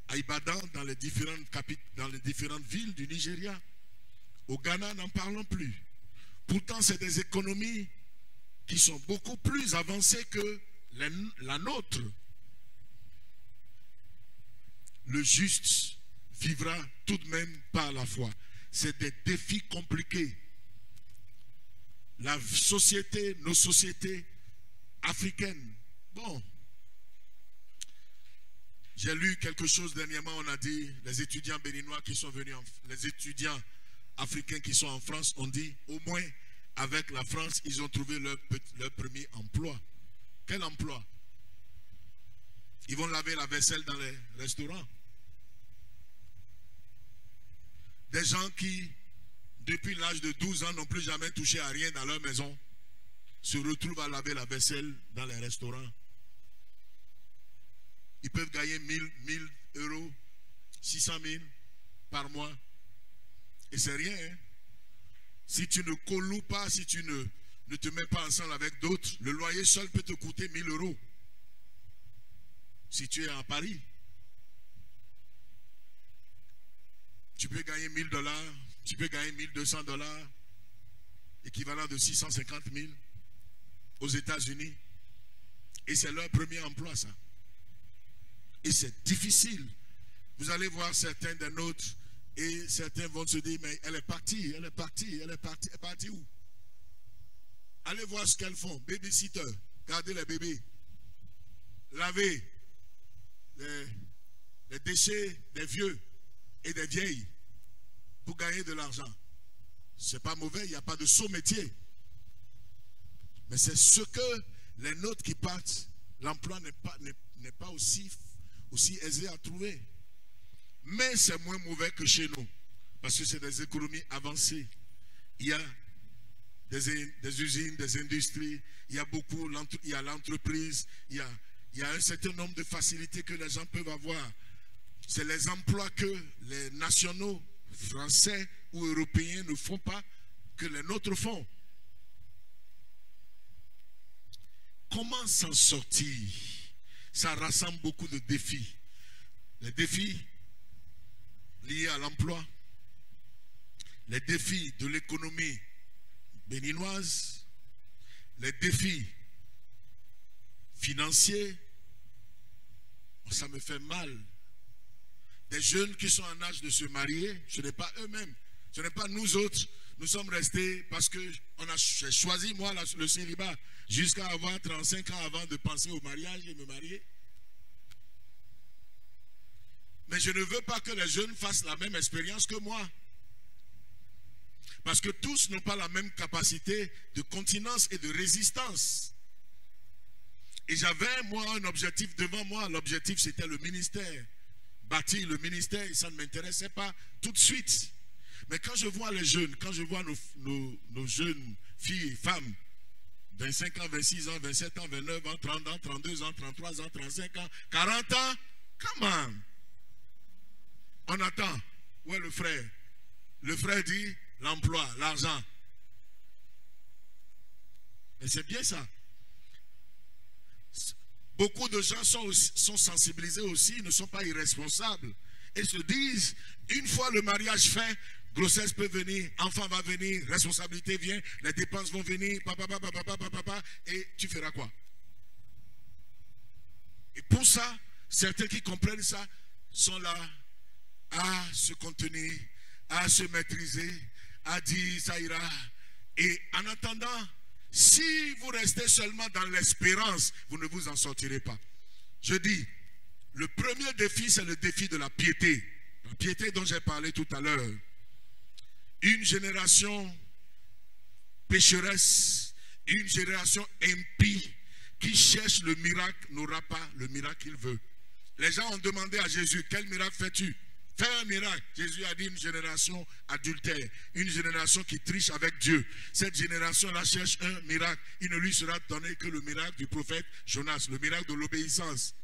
A: à Ibadan, dans les différentes villes du Nigeria. Au Ghana, n'en parlons plus. Pourtant, c'est des économies qui sont beaucoup plus avancées que la nôtre. Le juste vivra tout de même par la foi. C'est des défis compliqués. La société, nos sociétés africaines. Bon. J'ai lu quelque chose dernièrement, on a dit, les étudiants béninois qui sont venus, les étudiants africains qui sont en France, on dit, au moins, avec la France, ils ont trouvé leur premier emploi. Quel emploi? Ils vont laver la vaisselle dans les restaurants. Des gens qui, depuis l'âge de 12 ans, n'ont plus jamais touché à rien dans leur maison, se retrouvent à laver la vaisselle dans les restaurants. Ils peuvent gagner 1000 euros, 600 000 par mois. Et c'est rien. Hein? Si tu ne colloues pas, si tu ne te mets pas ensemble avec d'autres, le loyer seul peut te coûter 1000 euros. Si tu es à Paris, tu peux gagner $1000, tu peux gagner $1200, équivalent de 650 000 aux États-Unis. Et c'est leur premier emploi, ça. Et c'est difficile. Vous allez voir certains des nôtres et certains vont se dire, mais elle est partie, elle est partie, elle est partie. Elle est partie où? Allez voir ce qu'elles font. Babysitter, garder les bébés, laver les déchets des vieux et des vieilles pour gagner de l'argent. C'est pas mauvais, il n'y a pas de saut métier. Mais c'est ce que les nôtres qui partent, l'emploi n'est pas aussi aisé à trouver. Mais c'est moins mauvais que chez nous. Parce que c'est des économies avancées. Il y a des usines, des industries. Il y a l'entreprise. Il y a un certain nombre de facilités que les gens peuvent avoir. C'est les emplois que les nationaux français ou européens ne font pas, que les nôtres font. Comment s'en sortir? Ça rassemble beaucoup de défis. Les défis liés à l'emploi, les défis de l'économie béninoise, les défis financiers. Ça me fait mal. Des jeunes qui sont en âge de se marier, ce n'est pas eux-mêmes, ce n'est pas nous autres. Nous sommes restés parce que j'ai choisi moi le célibat jusqu'à avoir 35 ans avant de penser au mariage et me marier. Mais je ne veux pas que les jeunes fassent la même expérience que moi. Parce que tous n'ont pas la même capacité de continence et de résistance. Et j'avais, moi, un objectif devant moi. L'objectif, c'était le ministère. Bâtir le ministère, et ça ne m'intéressait pas tout de suite. Mais quand je vois les jeunes, quand je vois nos jeunes filles et femmes, 25 ans, 26 ans, 27 ans, 29 ans, 30 ans, 32 ans, 33 ans, 35 ans, 40 ans, comment? On attend. Où est le frère? Le frère dit l'emploi, l'argent. Mais c'est bien ça. Beaucoup de gens sont sensibilisés aussi, ils ne sont pas irresponsables. Et se disent, une fois le mariage fait, grossesse peut venir, enfant va venir, responsabilité vient, les dépenses vont venir, papa, et tu feras quoi? Et pour ça, certains qui comprennent ça sont là à se contenir, à se maîtriser, à dire ça ira. Et en attendant, si vous restez seulement dans l'espérance, vous ne vous en sortirez pas. Je dis, le premier défi, c'est le défi de la piété. La piété dont j'ai parlé tout à l'heure. Une génération pécheresse, une génération impie qui cherche le miracle n'aura pas le miracle qu'il veut. Les gens ont demandé à Jésus, quel miracle fais-tu? Fais un miracle. Jésus a dit une génération adultère, une génération qui triche avec Dieu. Cette génération-là cherche un miracle. Il ne lui sera donné que le miracle du prophète Jonas, le miracle de l'obéissance.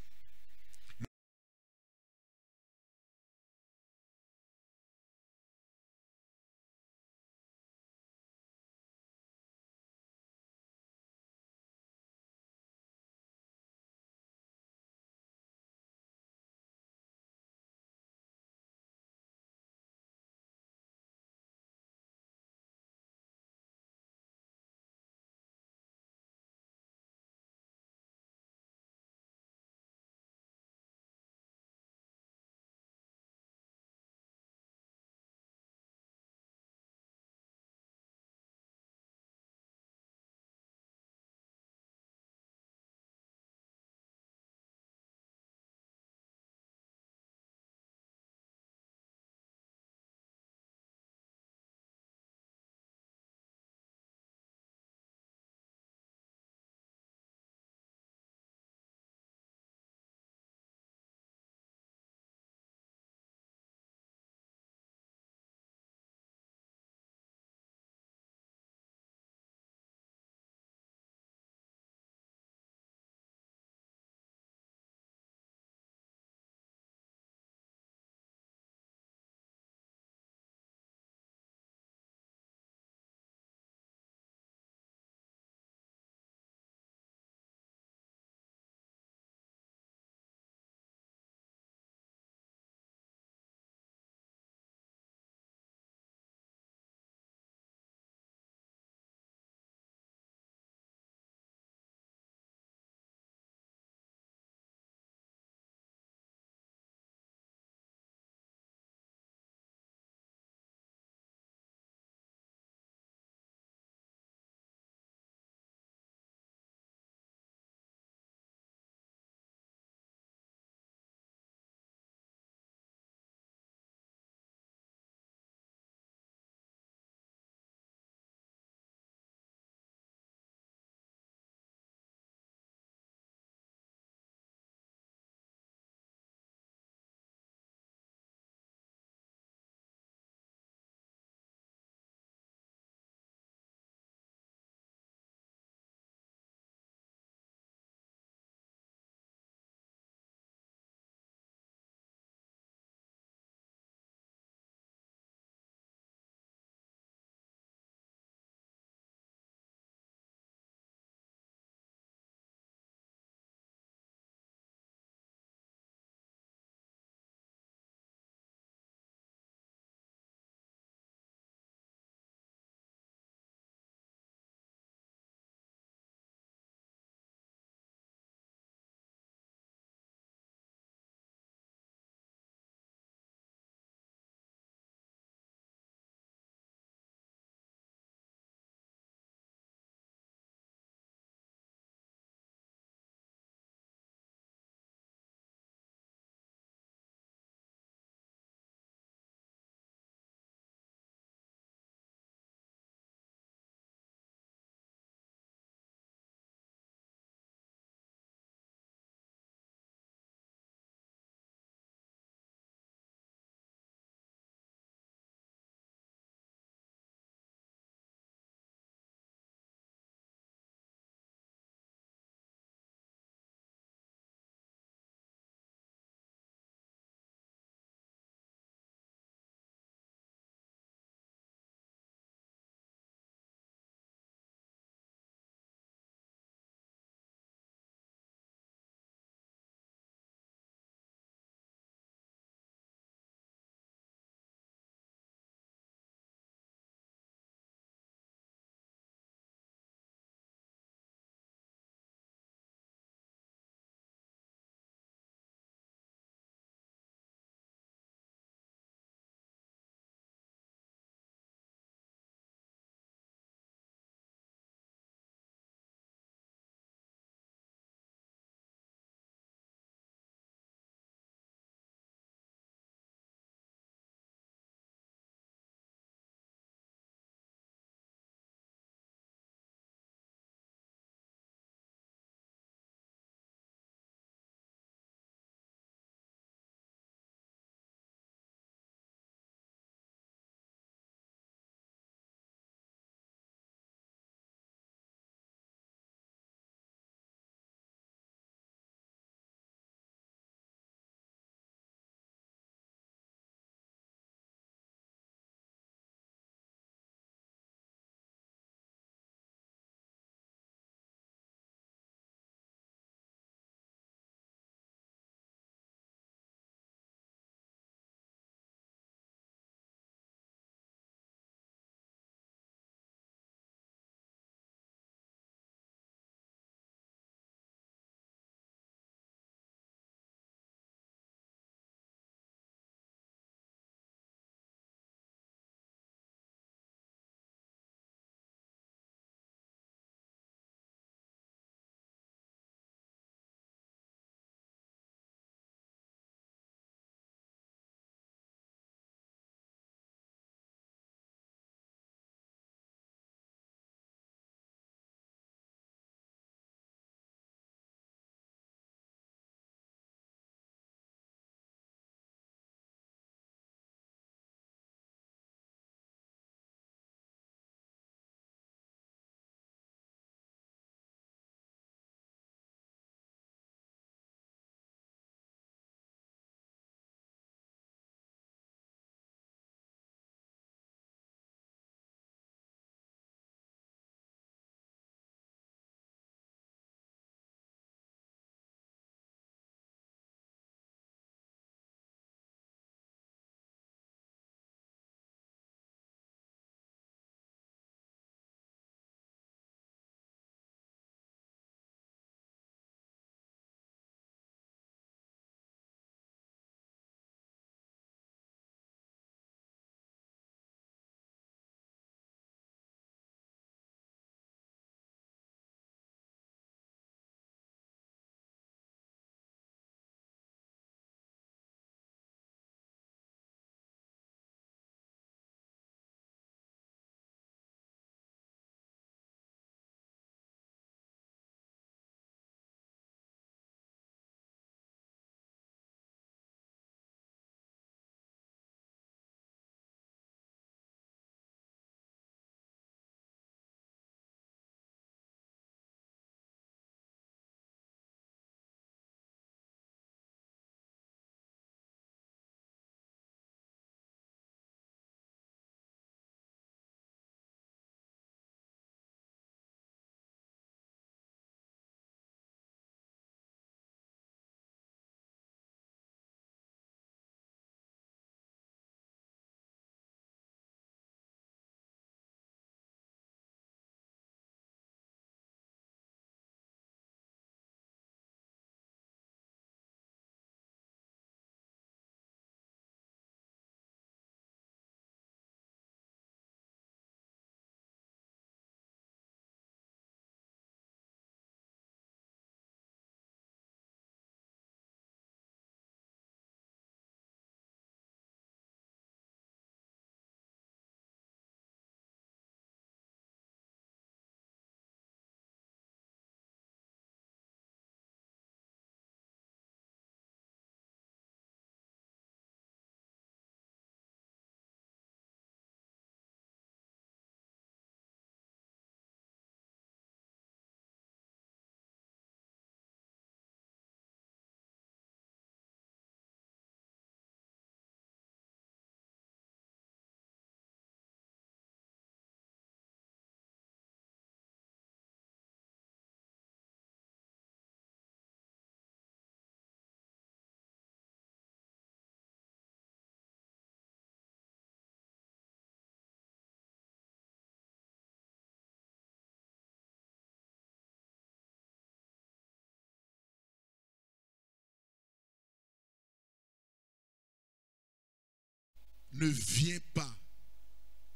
A: ne vient pas,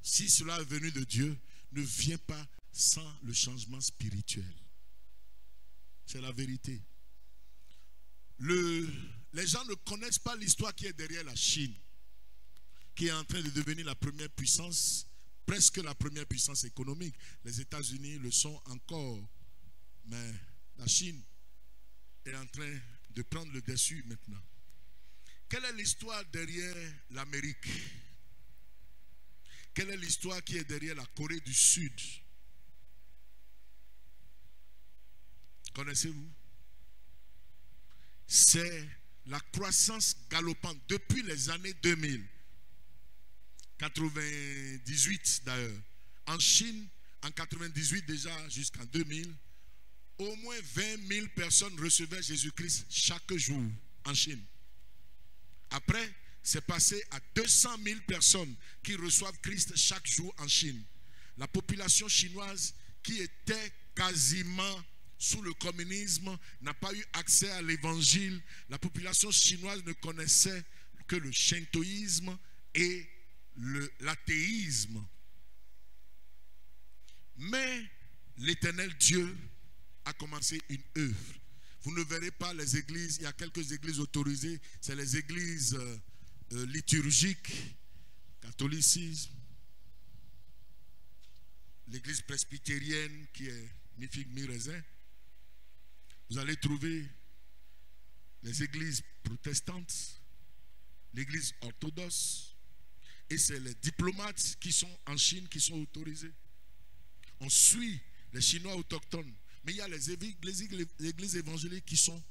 A: si cela est venu de Dieu, ne vient pas sans le changement spirituel. C'est la vérité. Les gens ne connaissent pas l'histoire qui est derrière la Chine, qui est en train de devenir la première puissance, presque la première puissance économique. Les États-Unis le sont encore, mais la Chine est en train de prendre le dessus maintenant. Quelle est l'histoire derrière l'Amérique? Quelle est l'histoire qui est derrière la Corée du Sud? Connaissez-vous? C'est la croissance galopante depuis les années 2000. 98 d'ailleurs. En Chine, en 98 déjà jusqu'en 2000, au moins 20 000 personnes recevaient Jésus-Christ chaque jour en Chine. Après, c'est passé à 200 000 personnes qui reçoivent Christ chaque jour en Chine. La population chinoise qui était quasiment sous le communisme n'a pas eu accès à l'évangile. La population chinoise ne connaissait que le shintoïsme et l'athéisme. Mais l'Éternel Dieu a commencé une œuvre. Vous ne verrez pas les églises, il y a quelques églises autorisées, c'est les églises liturgiques, catholicisme, l'église presbytérienne qui est mi-figue, mi-raisin. Vous allez trouver les églises protestantes, l'église orthodoxe, et c'est les diplomates qui sont en Chine qui sont autorisés. On suit les Chinois autochtones, mais il y a les églises évangéliques qui sont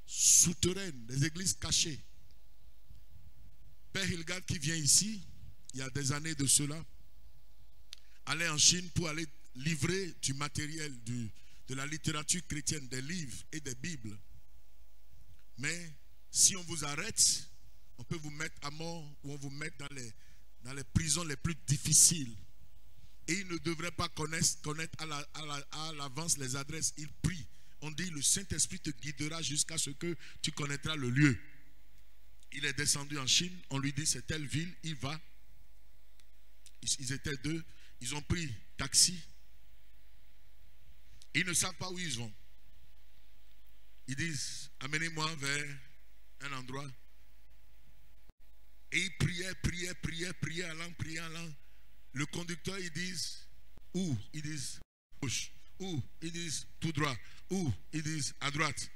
A: souterraines, les églises cachées. Père Hilgard qui vient ici, il y a des années de cela, allait en Chine pour aller livrer du matériel, de la littérature chrétienne, des livres et des Bibles. Mais si on vous arrête, on peut vous mettre à mort ou on vous met dans les prisons les plus difficiles. Et il ne devrait pas connaître à l'avance les adresses. Il prie. On dit le Saint-Esprit te guidera jusqu'à ce que tu connaîtras le lieu. Il est descendu en Chine. On lui dit c'est telle ville. Il va. Ils étaient deux. Ils ont pris taxi. Ils ne savent pas où ils vont. Ils disent amenez-moi vers un endroit. Et ils priaient allant. Le conducteur, ils disent où? Ils disent gauche. Où? Ils disent tout droit. Où? Ils disent à droite.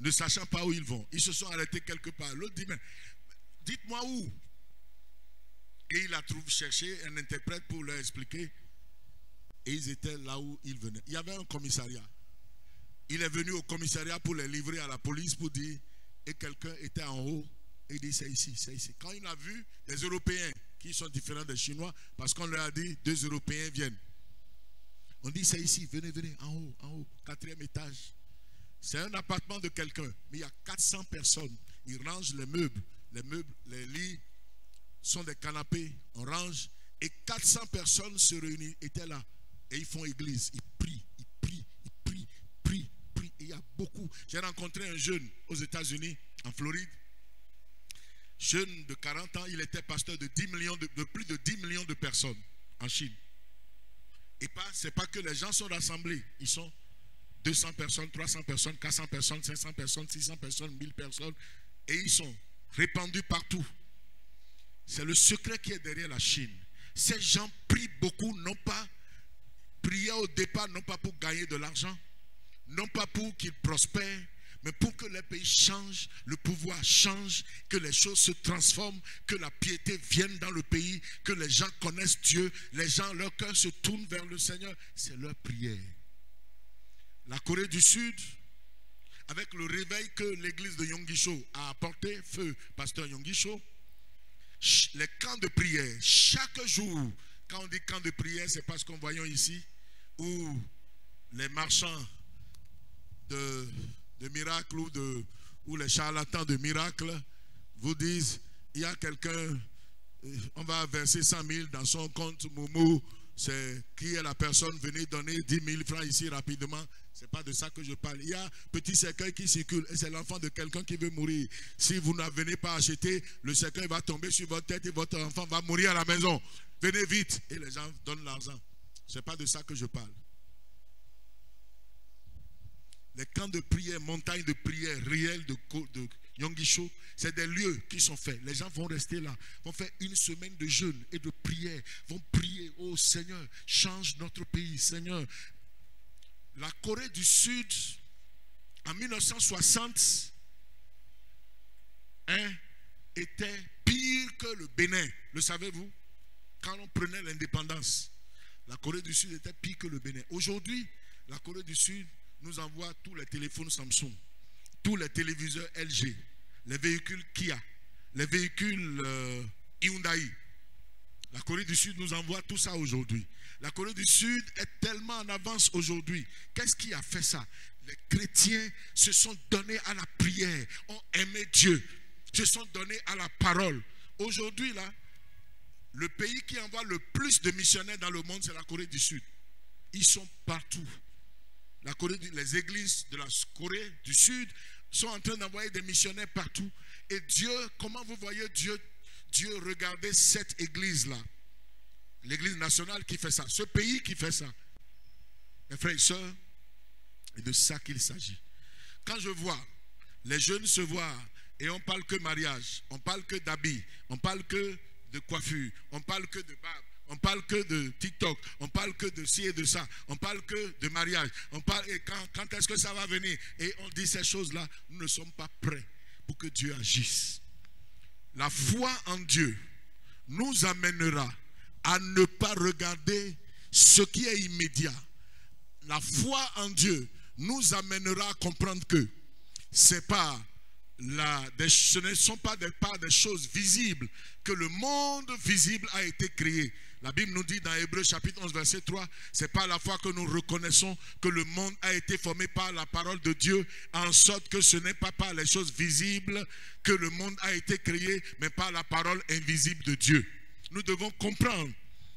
A: Ne sachant pas où ils vont. Ils se sont arrêtés quelque part. L'autre dit, mais dites-moi où? Et il a cherché un interprète pour leur expliquer. Et ils étaient là où ils venaient. Il y avait un commissariat. Il est venu au commissariat pour les livrer à la police pour dire, et quelqu'un était en haut. Et il dit, c'est ici, c'est ici. Quand il a vu les Européens qui sont différents des Chinois, parce qu'on leur a dit, 2 Européens viennent. On dit, c'est ici, venez, en haut, 4e étage. C'est un appartement de quelqu'un, mais il y a 400 personnes. Ils rangent les meubles, les lits sont des canapés, on range, et 400 personnes se réunissent, étaient là, et ils font église, ils prient. Et il y a beaucoup. J'ai rencontré un jeune aux États-Unis, en Floride, jeune de 40 ans, il était pasteur de plus de 10 millions de personnes en Chine. Et ce n'est pas que les gens sont rassemblés. Ils sont 200 personnes, 300 personnes, 400 personnes, 500 personnes, 600 personnes, 1000 personnes. Et ils sont répandus partout. C'est le secret qui est derrière la Chine. Ces gens prient beaucoup, non pas prier au départ, non pas pour gagner de l'argent, non pas pour qu'ils prospèrent, mais pour que les pays changent, le pouvoir change, que les choses se transforment, que la piété vienne dans le pays, que les gens connaissent Dieu, les gens, leur cœur se tourne vers le Seigneur. C'est leur prière. La Corée du Sud, avec le réveil que l'église de Yonggi-cho a apporté, feu pasteur Yonggi-cho, les camps de prière, chaque jour, quand on dit camp de prière, c'est parce qu'on voit ici, où les marchands de miracles ou les charlatans de miracles vous disent, il y a quelqu'un, on va verser 100 000 dans son compte Moumou, c'est qui est la personne, venez donner 10 000 francs ici rapidement. Ce n'est pas de ça que je parle. Il y a un petit cercueil qui circule et c'est l'enfant de quelqu'un qui veut mourir. Si vous ne venez pas acheter, le cercueil va tomber sur votre tête et votre enfant va mourir à la maison. Venez vite. Et les gens donnent l'argent. Ce n'est pas de ça que je parle. Les camps de prière, montagnes de prière réelles de Yongisho, c'est des lieux qui sont faits. Les gens vont rester là, vont faire une semaine de jeûne et de prière, vont prier, oh Seigneur, change notre pays, Seigneur. La Corée du Sud, en 1960, était pire que le Bénin. Le savez-vous? Quand on prenait l'indépendance, la Corée du Sud était pire que le Bénin. Aujourd'hui, la Corée du Sud nous envoie tous les téléphones Samsung, tous les téléviseurs LG, les véhicules Kia, les véhicules Hyundai. La Corée du Sud nous envoie tout ça aujourd'hui. La Corée du Sud est tellement en avance aujourd'hui. Qu'est-ce qui a fait ça? Les chrétiens se sont donnés à la prière, ont aimé Dieu, se sont donnés à la parole. Aujourd'hui, là, le pays qui envoie le plus de missionnaires dans le monde, c'est la Corée du Sud. Ils sont partout. Les églises de la Corée du Sud sont en train d'envoyer des missionnaires partout. Et Dieu, comment vous voyez Dieu regardez cette église-là, l'église nationale qui fait ça, ce pays qui fait ça. Mes frères et sœurs, c'est de ça qu'il s'agit. Quand je vois les jeunes se voir et on parle que mariage, on parle que d'habits, on parle que de coiffure, on parle que de barbe, on parle que de TikTok, on parle que de ci et de ça, on parle que de mariage, on parle et quand est-ce que ça va venir? Et on dit ces choses-là, nous ne sommes pas prêts pour que Dieu agisse. La foi en Dieu nous amènera à ne pas regarder ce qui est immédiat. La foi en Dieu nous amènera à comprendre que ce ne sont pas des choses visibles, que le monde visible a été créé. La Bible nous dit dans Hébreux chapitre 11 verset 3, c'est par la foi que nous reconnaissons que le monde a été formé par la parole de Dieu, en sorte que ce n'est pas par les choses visibles que le monde a été créé, mais par la parole invisible de Dieu. Nous devons comprendre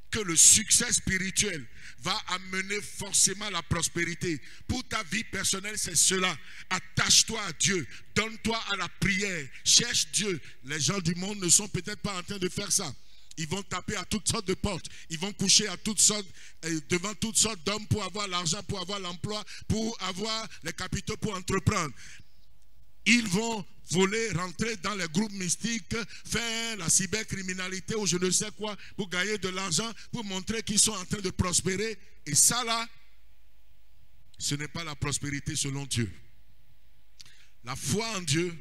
A: que le succès spirituel va amener forcément la prospérité. Pour ta vie personnelle, c'est cela. Attache-toi à Dieu, donne-toi à la prière, cherche Dieu. Les gens du monde ne sont peut-être pas en train de faire ça. Ils vont taper à toutes sortes de portes. Ils vont coucher à toutes sortes, devant toutes sortes d'hommes pour avoir l'argent, pour avoir l'emploi, pour avoir les capitaux pour entreprendre. Ils vont voler, rentrer dans les groupes mystiques, faire la cybercriminalité ou je ne sais quoi, pour gagner de l'argent, pour montrer qu'ils sont en train de prospérer. Et ça là, ce n'est pas la prospérité selon Dieu. La foi en Dieu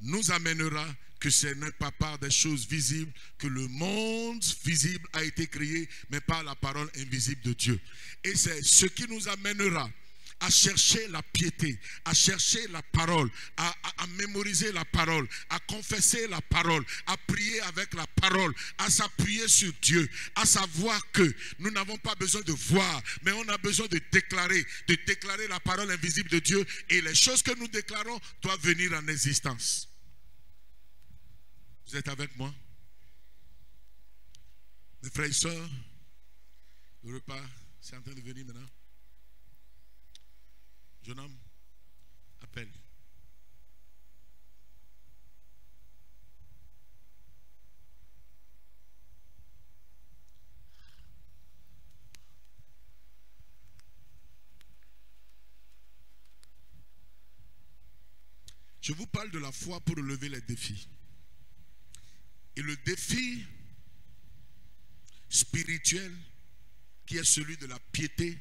A: nous amènera que ce n'est pas par des choses visibles que le monde visible a été créé, mais par la parole invisible de Dieu. Et c'est ce qui nous amènera à chercher la piété, à chercher la parole, à mémoriser la parole, à confesser la parole, à prier avec la parole, à s'appuyer sur Dieu, à savoir que nous n'avons pas besoin de voir, mais on a besoin de déclarer la parole invisible de Dieu, et les choses que nous déclarons doivent venir en existence. Vous êtes avec moi? Mes frères et sœurs, le repas, c'est en train de venir maintenant. Jeune homme, appelle. Je vous parle de la foi pour relever les défis. Et le défi spirituel, qui est celui de la piété,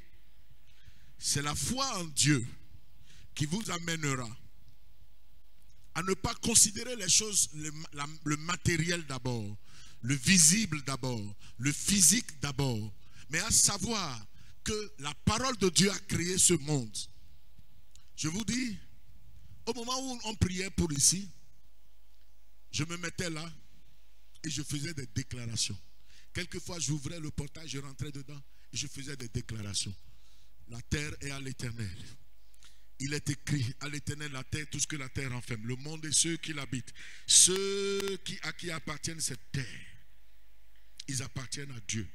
A: c'est la foi en Dieu qui vous amènera à ne pas considérer les choses, le matériel d'abord, le visible d'abord, le physique d'abord, mais à savoir que la parole de Dieu a créé ce monde. Je vous dis, au moment où on priait pour ici, je me mettais là et je faisais des déclarations. Quelquefois, j'ouvrais le portail, je rentrais dedans et je faisais des déclarations. La terre est à l'Éternel. Il est écrit à l'Éternel la terre, tout ce que la terre renferme, le monde et ceux qui l'habitent. Ceux à qui appartiennent cette terre, ils appartiennent à Dieu.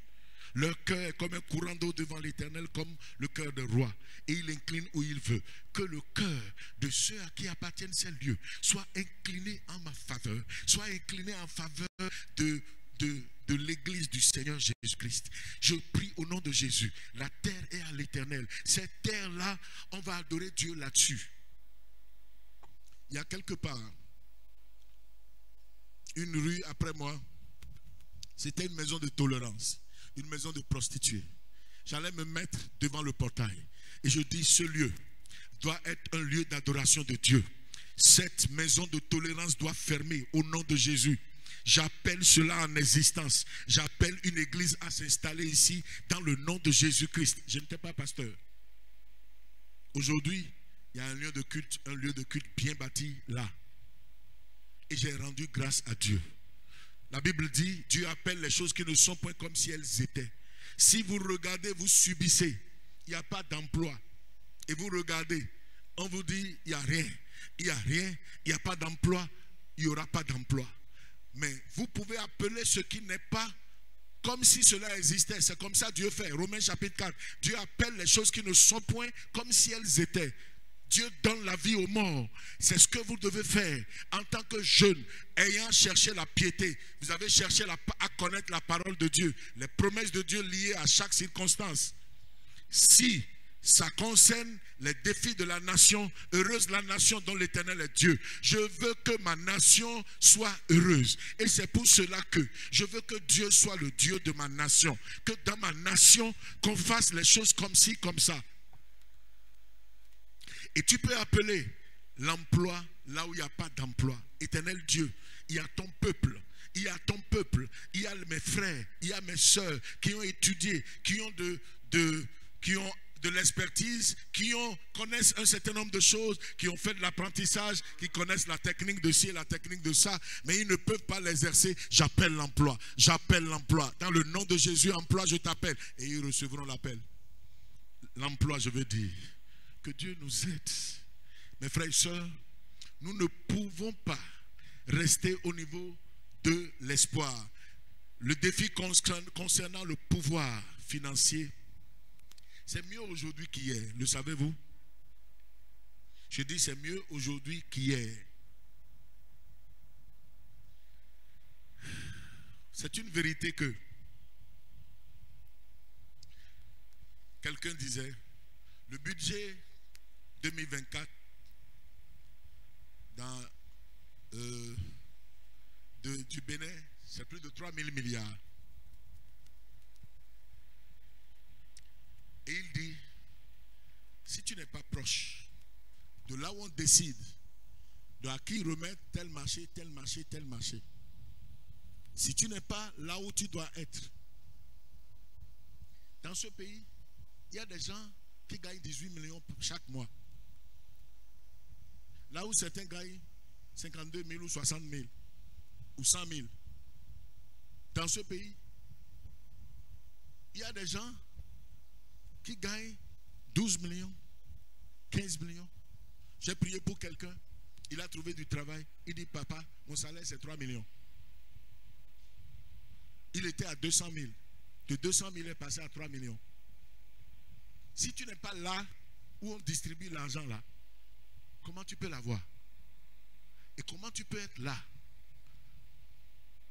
A: Leur cœur est comme un courant d'eau devant l'Éternel, comme le cœur d'un roi. Et il incline où il veut. Que le cœur de ceux à qui appartiennent ces lieux soit incliné en ma faveur, soit incliné en faveur de l'église du Seigneur Jésus-Christ. Je prie au nom de Jésus. La terre est à l'Éternel. Cette terre-là, on va adorer Dieu là-dessus. Il y a quelque part une rue après moi. C'était une maison de tolérance, une maison de prostituées. J'allais me mettre devant le portail et je dis, ce lieu doit être un lieu d'adoration de Dieu. Cette maison de tolérance doit fermer au nom de Jésus. J'appelle cela en existence. J'appelle une église à s'installer ici dans le nom de Jésus-Christ. Je n'étais pas pasteur. Aujourd'hui, il y a un lieu de culte bien bâti là. Et j'ai rendu grâce à Dieu. La Bible dit, Dieu appelle les choses qui ne sont point comme si elles étaient. Si vous regardez, vous subissez. Il n'y a pas d'emploi. Et vous regardez, on vous dit, il n'y a rien. Il n'y a rien, il n'y a pas d'emploi, il n'y aura pas d'emploi. Mais vous pouvez appeler ce qui n'est pas comme si cela existait. C'est comme ça Dieu fait. Romains chapitre 4. Dieu appelle les choses qui ne sont point comme si elles étaient. Dieu donne la vie aux morts. C'est ce que vous devez faire en tant que jeune, ayant cherché la piété. Vous avez cherché à connaître la parole de Dieu, les promesses de Dieu liées à chaque circonstance. Si ça concerne les défis de la nation, heureuse la nation dont l'Éternel est Dieu. Je veux que ma nation soit heureuse. Et c'est pour cela que je veux que Dieu soit le Dieu de ma nation. Que dans ma nation, qu'on fasse les choses comme ci, comme ça. Et tu peux appeler l'emploi là où il n'y a pas d'emploi. Éternel Dieu, il y a ton peuple. Il y a ton peuple. Il y a mes frères, il y a mes soeurs qui ont étudié, qui ont de l'expertise, qui connaissent un certain nombre de choses, qui ont fait de l'apprentissage, qui connaissent la technique de ci et la technique de ça, mais ils ne peuvent pas l'exercer. J'appelle l'emploi. J'appelle l'emploi. Dans le nom de Jésus, emploi, je t'appelle. Et ils recevront l'appel. L'emploi, je veux dire. Que Dieu nous aide. Mes frères et sœurs, nous ne pouvons pas rester au niveau de l'espoir. Le défi concernant le pouvoir financier, c'est mieux aujourd'hui qu'hier. Le savez-vous? Je dis c'est mieux aujourd'hui qu'hier. C'est une vérité que quelqu'un disait, le budget 2024 du Bénin, c'est plus de 3 000 milliards. Et il dit, si tu n'es pas proche de là où on décide de à qui remettre tel marché, tel marché, tel marché, si tu n'es pas là où tu dois être, dans ce pays, il y a des gens qui gagnent 18 millions chaque mois. Là où certains gagnent 52 000 ou 60 000 ou 100 000. Dans ce pays, il y a des gens qui gagnent 12 millions, 15 millions. J'ai prié pour quelqu'un, il a trouvé du travail. Il dit, papa, mon salaire c'est 3 millions. Il était à 200 000. De 200 000, il est passé à 3 millions. Si tu n'es pas là où on distribue l'argent là, comment tu peux l'avoir? Et comment tu peux être là?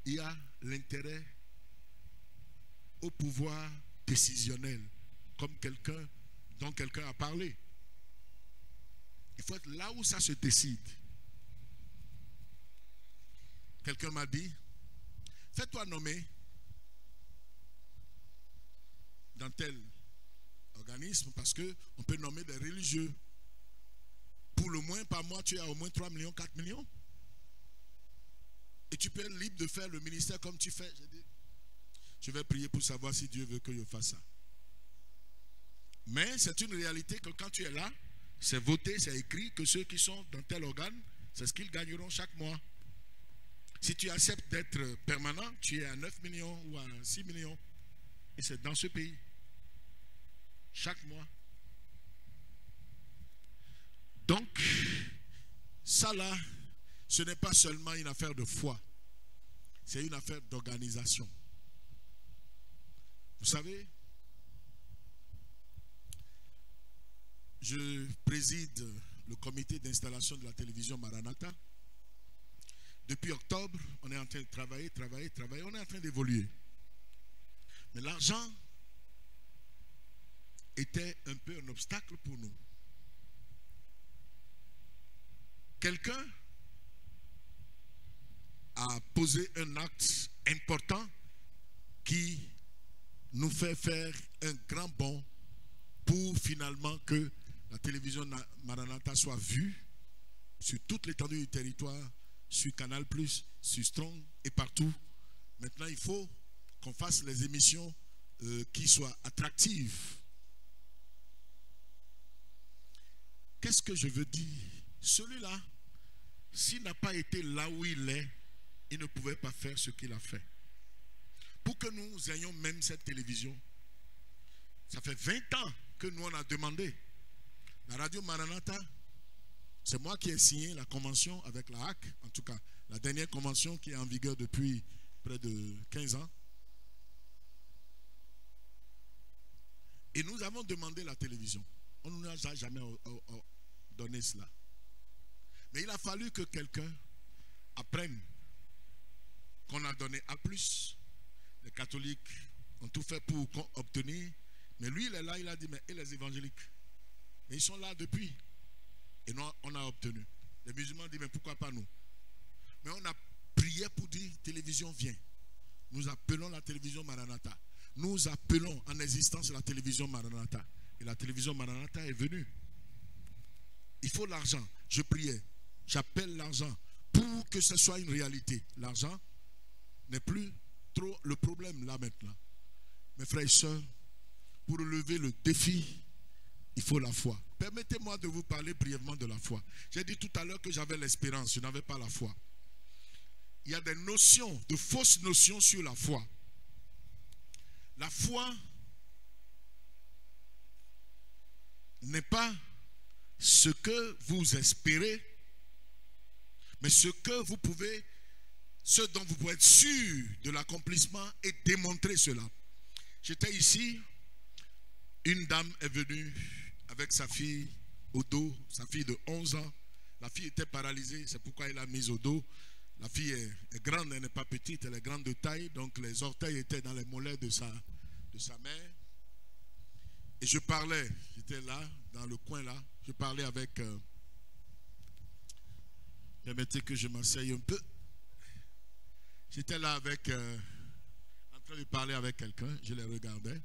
A: Il y a l'intérêt au pouvoir décisionnel, comme dont quelqu'un a parlé. Il faut être là où ça se décide. Quelqu'un m'a dit, fais-toi nommer dans tel organisme, parce qu'on peut nommer des religieux. Pour le moins, par mois, tu as au moins 3 millions, 4 millions. Et tu peux être libre de faire le ministère comme tu fais. J'ai dit, je vais prier pour savoir si Dieu veut que je fasse ça. Mais c'est une réalité que quand tu es là, c'est voté, c'est écrit que ceux qui sont dans tel organe, c'est ce qu'ils gagneront chaque mois. Si tu acceptes d'être permanent, tu es à 9 millions ou à 6 millions. Et c'est dans ce pays. Chaque mois. Donc, ça là, ce n'est pas seulement une affaire de foi. C'est une affaire d'organisation. Vous savez, je préside le comité d'installation de la télévision Maranatha. Depuis octobre, on est en train de travailler, on est en train d'évoluer. Mais l'argent était un peu un obstacle pour nous. Quelqu'un a posé un acte important qui nous fait faire un grand bond pour finalement que la télévision Maranatha soit vue sur toute l'étendue du territoire, sur Canal+, sur Strong et partout. Maintenant, il faut qu'on fasse les émissions qui soient attractives. Qu'est-ce que je veux dire? Celui-là, s'il n'a pas été là où il est, il ne pouvait pas faire ce qu'il a fait. Pour que nous ayons même cette télévision, ça fait 20 ans que nous on a demandé. La radio Maranatha, c'est moi qui ai signé la convention avec la HAC, en tout cas, la dernière convention qui est en vigueur depuis près de 15 ans. Et nous avons demandé la télévision. On ne nous a jamais donné cela. Mais il a fallu que quelqu'un apprenne qu'on a donné A+. Les catholiques ont tout fait pour obtenir. Mais lui, il est là, il a dit, mais et les évangéliques? Mais ils sont là depuis. Et nous, on a obtenu. Les musulmans disent, mais pourquoi pas nous? Mais on a prié pour dire, télévision vient. Nous appelons la télévision Maranatha. Nous appelons en existence la télévision Maranatha. Et la télévision Maranatha est venue. Il faut l'argent. Je priais. J'appelle l'argent pour que ce soit une réalité. L'argent n'est plus trop le problème là maintenant. Mes frères et sœurs, pour relever le défi, il faut la foi. Permettez-moi de vous parler brièvement de la foi. J'ai dit tout à l'heure que j'avais l'espérance, je n'avais pas la foi. Il y a des notions, de fausses notions sur la foi. La foi n'est pas ce que vous espérez, mais ce que vous pouvez, ce dont vous pouvez être sûr de l'accomplissement et démontrer cela. J'étais ici, une dame est venue avec sa fille au dos, sa fille de 11 ans. La fille était paralysée, c'est pourquoi elle l'a mise au dos. La fille est grande, elle n'est pas petite, elle est grande de taille, donc les orteils étaient dans les mollets de sa mère. Et je parlais, j'étais là, dans le coin là, je parlais avec... permettez que je m'asseye un peu. J'étais là avec... en train de parler avec quelqu'un, je les regardais.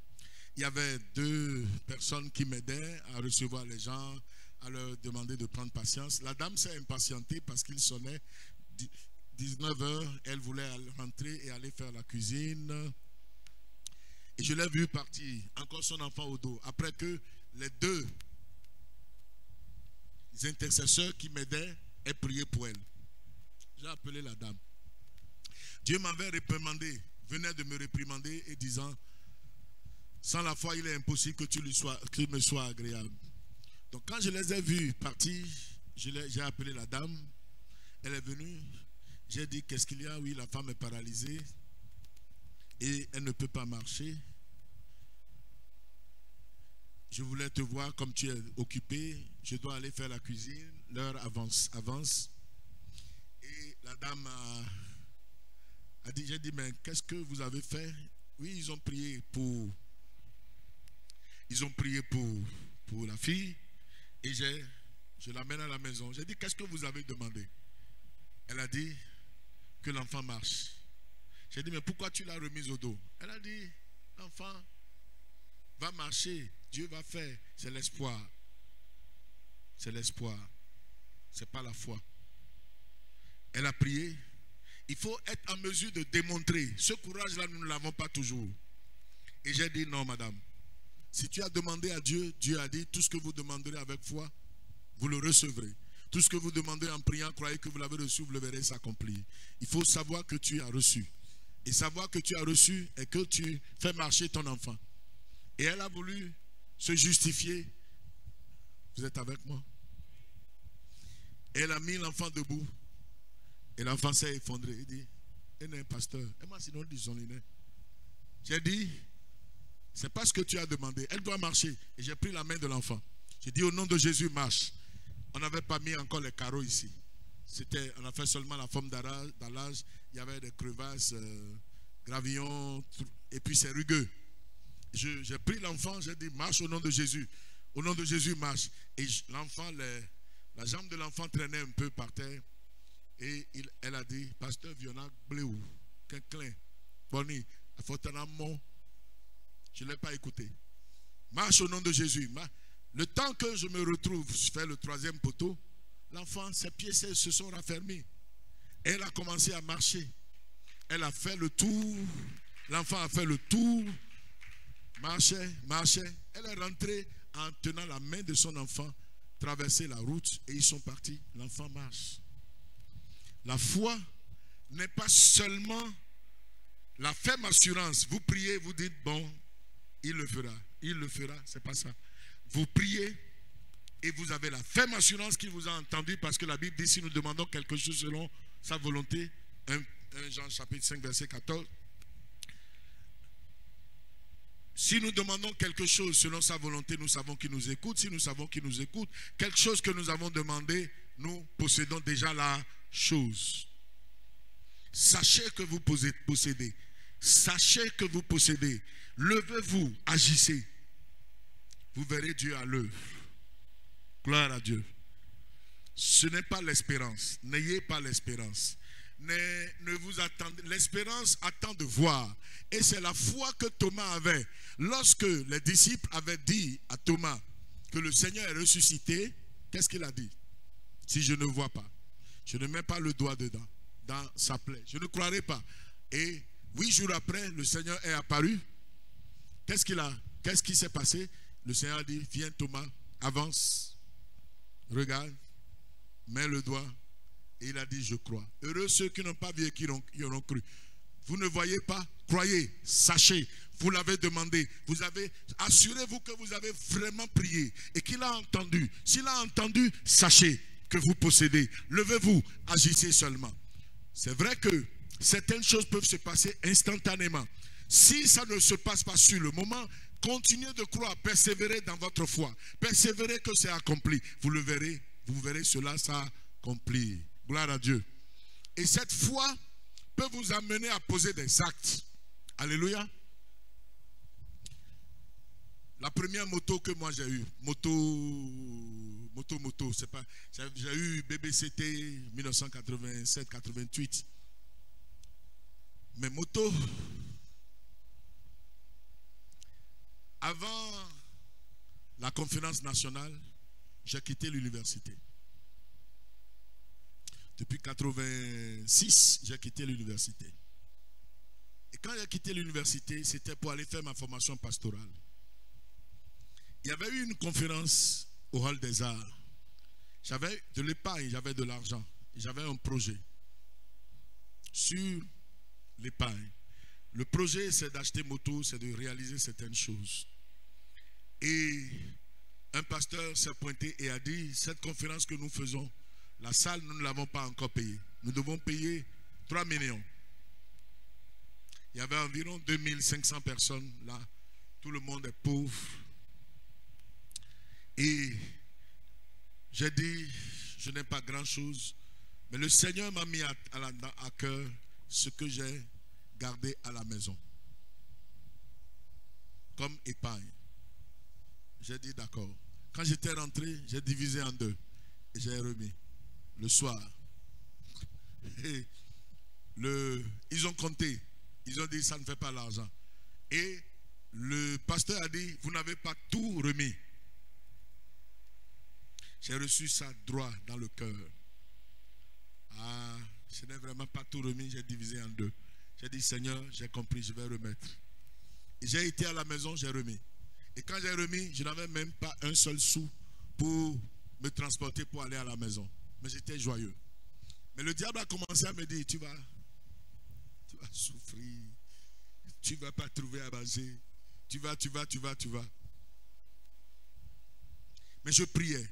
A: Il y avait 2 personnes qui m'aidaient à recevoir les gens, à leur demander de prendre patience. La dame s'est impatientée parce qu'il sonnait 19 h. Elle voulait rentrer et aller faire la cuisine. Et je l'ai vu partir, encore son enfant au dos. Après que les 2 intercesseurs qui m'aidaient aient prié pour elle. J'ai appelé la dame. Dieu m'avait réprimandé, venait de me réprimander et disant, sans la foi, il est impossible que qu'il me soit agréable. Donc quand je les ai vus partir, j'ai appelé la dame. Elle est venue. J'ai dit, qu'est-ce qu'il y a? Oui, la femme est paralysée et elle ne peut pas marcher. Je voulais te voir comme tu es occupé. Je dois aller faire la cuisine. L'heure avance. Et la dame a dit, j'ai dit, mais qu'est-ce que vous avez fait? Oui, ils ont prié pour la fille. Et je l'amène à la maison. J'ai dit, qu'est-ce que vous avez demandé? Elle a dit que l'enfant marche. J'ai dit, mais pourquoi tu l'as remise au dos? Elle a dit, l'enfant va marcher. Dieu va faire. C'est l'espoir. C'est l'espoir. C'est pas la foi. Elle a prié. Il faut être en mesure de démontrer. Ce courage-là, nous ne l'avons pas toujours. Et j'ai dit, non, madame. Si tu as demandé à Dieu, Dieu a dit, tout ce que vous demanderez avec foi, vous le recevrez. Tout ce que vous demandez en priant, croyez que vous l'avez reçu, vous le verrez s'accomplir. Il faut savoir que tu as reçu. Et savoir que tu as reçu et que tu fais marcher ton enfant. Et elle a voulu se justifier. Vous êtes avec moi? Et elle a mis l'enfant debout. Et l'enfant s'est effondré. Il dit, elle est un pasteur. Et moi, sinon, disons-le. J'ai dit, C'est pas ce que tu as demandé. Elle doit marcher. Et j'ai pris la main de l'enfant. J'ai dit au nom de Jésus, marche. On n'avait pas mis encore les carreaux ici. On a fait seulement la forme d'allage. Il y avait des crevasses, gravillons, et puis c'est rugueux. J'ai pris l'enfant, j'ai dit marche au nom de Jésus. Au nom de Jésus, marche. Et l'enfant, la jambe de l'enfant traînait un peu par terre. Et elle a dit, pasteur Viona, Bléou, quelqu'un, Bonnie, Afotanamon. Je ne l'ai pas écouté. Marche au nom de Jésus. Le temps que je me retrouve, je fais le 3e poteau, l'enfant, ses pieds se sont raffermis. Elle a commencé à marcher. Elle a fait le tour. L'enfant a fait le tour. Marchait, marchait. Elle est rentrée en tenant la main de son enfant, traversé la route et ils sont partis. L'enfant marche. La foi n'est pas seulement la ferme assurance. Vous priez, vous dites, bon, il le fera, c'est pas ça. Vous priez et vous avez la ferme assurance qu'il vous a entendu parce que la Bible dit, si nous demandons quelque chose selon sa volonté, 1 Jean chapitre 5 verset 14, si nous demandons quelque chose selon sa volonté, nous savons qu'il nous écoute. Si nous savons qu'il nous écoute, quelque chose que nous avons demandé, nous possédons déjà la chose. Sachez que vous possédez. Sachez que vous possédez. Levez-vous, agissez. Vous verrez Dieu à l'œuvre. Gloire à Dieu. Ce n'est pas l'espérance. N'ayez pas l'espérance. Ne vous attendez. L'espérance attend de voir. Et c'est la foi que Thomas avait. Lorsque les disciples avaient dit à Thomas que le Seigneur est ressuscité, qu'est-ce qu'il a dit? Si je ne vois pas, je ne mets pas le doigt dedans, dans sa plaie, je ne croirai pas. Et 8 jours après, le Seigneur est apparu. Qu'est-ce qui s'est passé? Le Seigneur a dit, viens Thomas, avance, regarde, mets le doigt. Et il a dit, je crois. Heureux ceux qui n'ont pas vu et qui auront cru. Vous ne voyez pas, croyez, sachez, vous l'avez demandé. Assurez-vous que vous avez vraiment prié et qu'il a entendu. S'il a entendu, sachez que vous possédez. Levez-vous, agissez seulement. C'est vrai que certaines choses peuvent se passer instantanément. Si ça ne se passe pas sur le moment, continuez de croire, persévérez dans votre foi. Persévérez que c'est accompli. Vous verrez cela s'accomplir. Gloire à Dieu. Et cette foi peut vous amener à poser des actes. Alléluia. La première moto que moi j'ai eue, c'est pas, j'ai eu BBCT 1987-88. Mais moto, avant la conférence nationale, j'ai quitté l'université. Depuis 86, j'ai quitté l'université. Et quand j'ai quitté l'université, c'était pour aller faire ma formation pastorale. Il y avait eu une conférence au Hall des Arts. J'avais de l'épargne, j'avais de l'argent. J'avais un projet sur l'épargne. Le projet, c'est d'acheter moto, c'est de réaliser certaines choses. Et un pasteur s'est pointé et a dit, cette conférence que nous faisons, la salle, nous ne l'avons pas encore payée. Nous devons payer 3 millions. Il y avait environ 2500 personnes là. Tout le monde est pauvre. Et j'ai dit, je n'ai pas grand-chose. Mais le Seigneur m'a mis à cœur ce que j'ai gardé à la maison. Comme épargne. J'ai dit d'accord. Quand j'étais rentré, j'ai divisé en deux. Et j'ai remis. Le soir. Et ils ont compté. Ils ont dit ça ne fait pas l'argent. Et le pasteur a dit, vous n'avez pas tout remis. J'ai reçu ça droit dans le cœur. Ah, je n'ai vraiment pas tout remis, j'ai divisé en deux. J'ai dit, Seigneur, j'ai compris, je vais remettre. Et j'ai été à la maison, j'ai remis. Et quand j'ai remis, je n'avais même pas un seul sou pour me transporter pour aller à la maison. Mais j'étais joyeux. Mais le diable a commencé à me dire, tu vas souffrir. Tu ne vas pas trouver à manger. Tu vas. Mais je priais.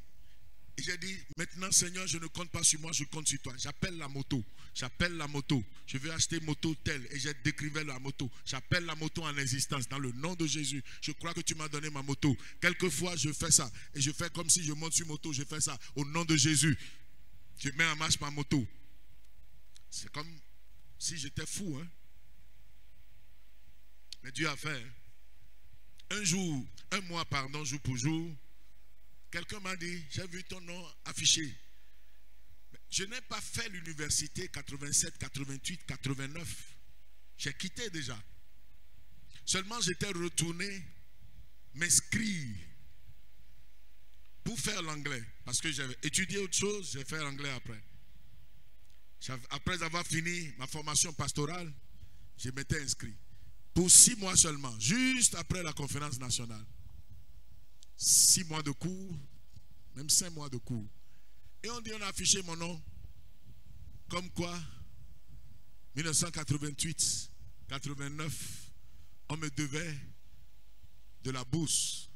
A: Et j'ai dit, maintenant Seigneur, je ne compte pas sur moi, je compte sur toi. J'appelle la moto. J'appelle la moto. Je veux acheter moto telle. Et j'ai décrivé la moto. J'appelle la moto en existence. Dans le nom de Jésus, je crois que tu m'as donné ma moto. Quelquefois, je fais ça. Et je fais comme si je monte sur moto. Je fais ça. Au nom de Jésus, je mets en marche ma moto. C'est comme si j'étais fou. Hein? Mais Dieu a fait. Hein? Un mois, jour pour jour. Quelqu'un m'a dit, j'ai vu ton nom affiché. Je n'ai pas fait l'université 87, 88, 89. J'ai quitté déjà. Seulement j'étais retourné m'inscrire pour faire l'anglais. Parce que j'avais étudié autre chose, j'ai fait l'anglais après. Après avoir fini ma formation pastorale, je m'étais inscrit. Pour 6 mois seulement, juste après la conférence nationale. 6 mois de cours, même 5 mois de cours. Et on a affiché mon nom. Comme quoi, 1988, 89, on me devait de la bourse.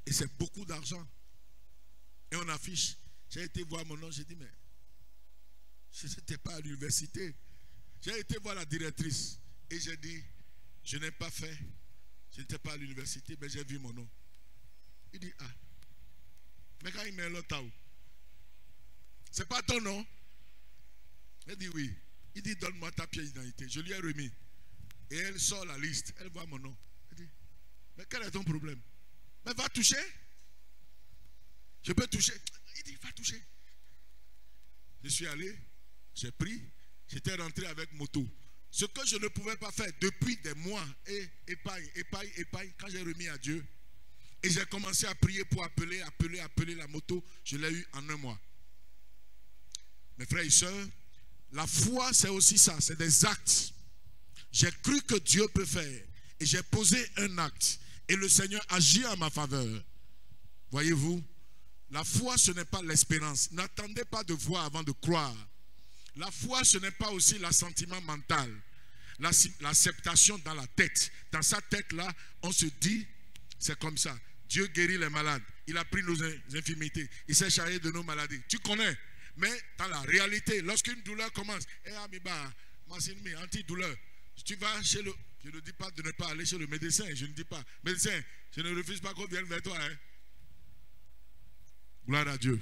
A: Et c'est beaucoup d'argent. Et on affiche. J'ai été voir mon nom, j'ai dit, mais je n'étais pas à l'université. J'ai été voir la directrice. Et j'ai dit, je n'ai pas fait. Je n'étais pas à l'université, mais j'ai vu mon nom. Il dit, ah, mais quand il met l'autre, c'est pas ton nom? Elle dit oui. Il dit, donne-moi ta pièce d'identité. Je lui ai remis. Et elle sort la liste. Elle voit mon nom. Elle dit, mais quel est ton problème? Mais va toucher. Je peux toucher. Il dit, va toucher. Je suis allé, j'ai pris, j'étais rentré avec moto. Ce que je ne pouvais pas faire depuis des mois, et épaille, quand j'ai remis à Dieu, et j'ai commencé à prier pour appeler la moto, je l'ai eu en 1 mois. Mes frères et sœurs, la foi c'est aussi ça, c'est des actes. J'ai cru que Dieu peut faire, et j'ai posé un acte, et le Seigneur agit en ma faveur. Voyez-vous, la foi ce n'est pas l'espérance. N'attendez pas de voir avant de croire. La foi ce n'est pas aussi l'assentiment mental, l'acceptation dans la tête. Dans sa tête là, on se dit, c'est comme ça. Dieu guérit les malades. Il a pris nos infirmités. Il s'est chargé de nos maladies. Tu connais. Mais dans la réalité, lorsqu'une douleur commence, antidouleur, tu vas chez le... Je ne dis pas de ne pas aller chez le médecin. Je ne dis pas, médecin, je ne refuse pas qu'on vienne vers toi. Hein. Gloire à Dieu.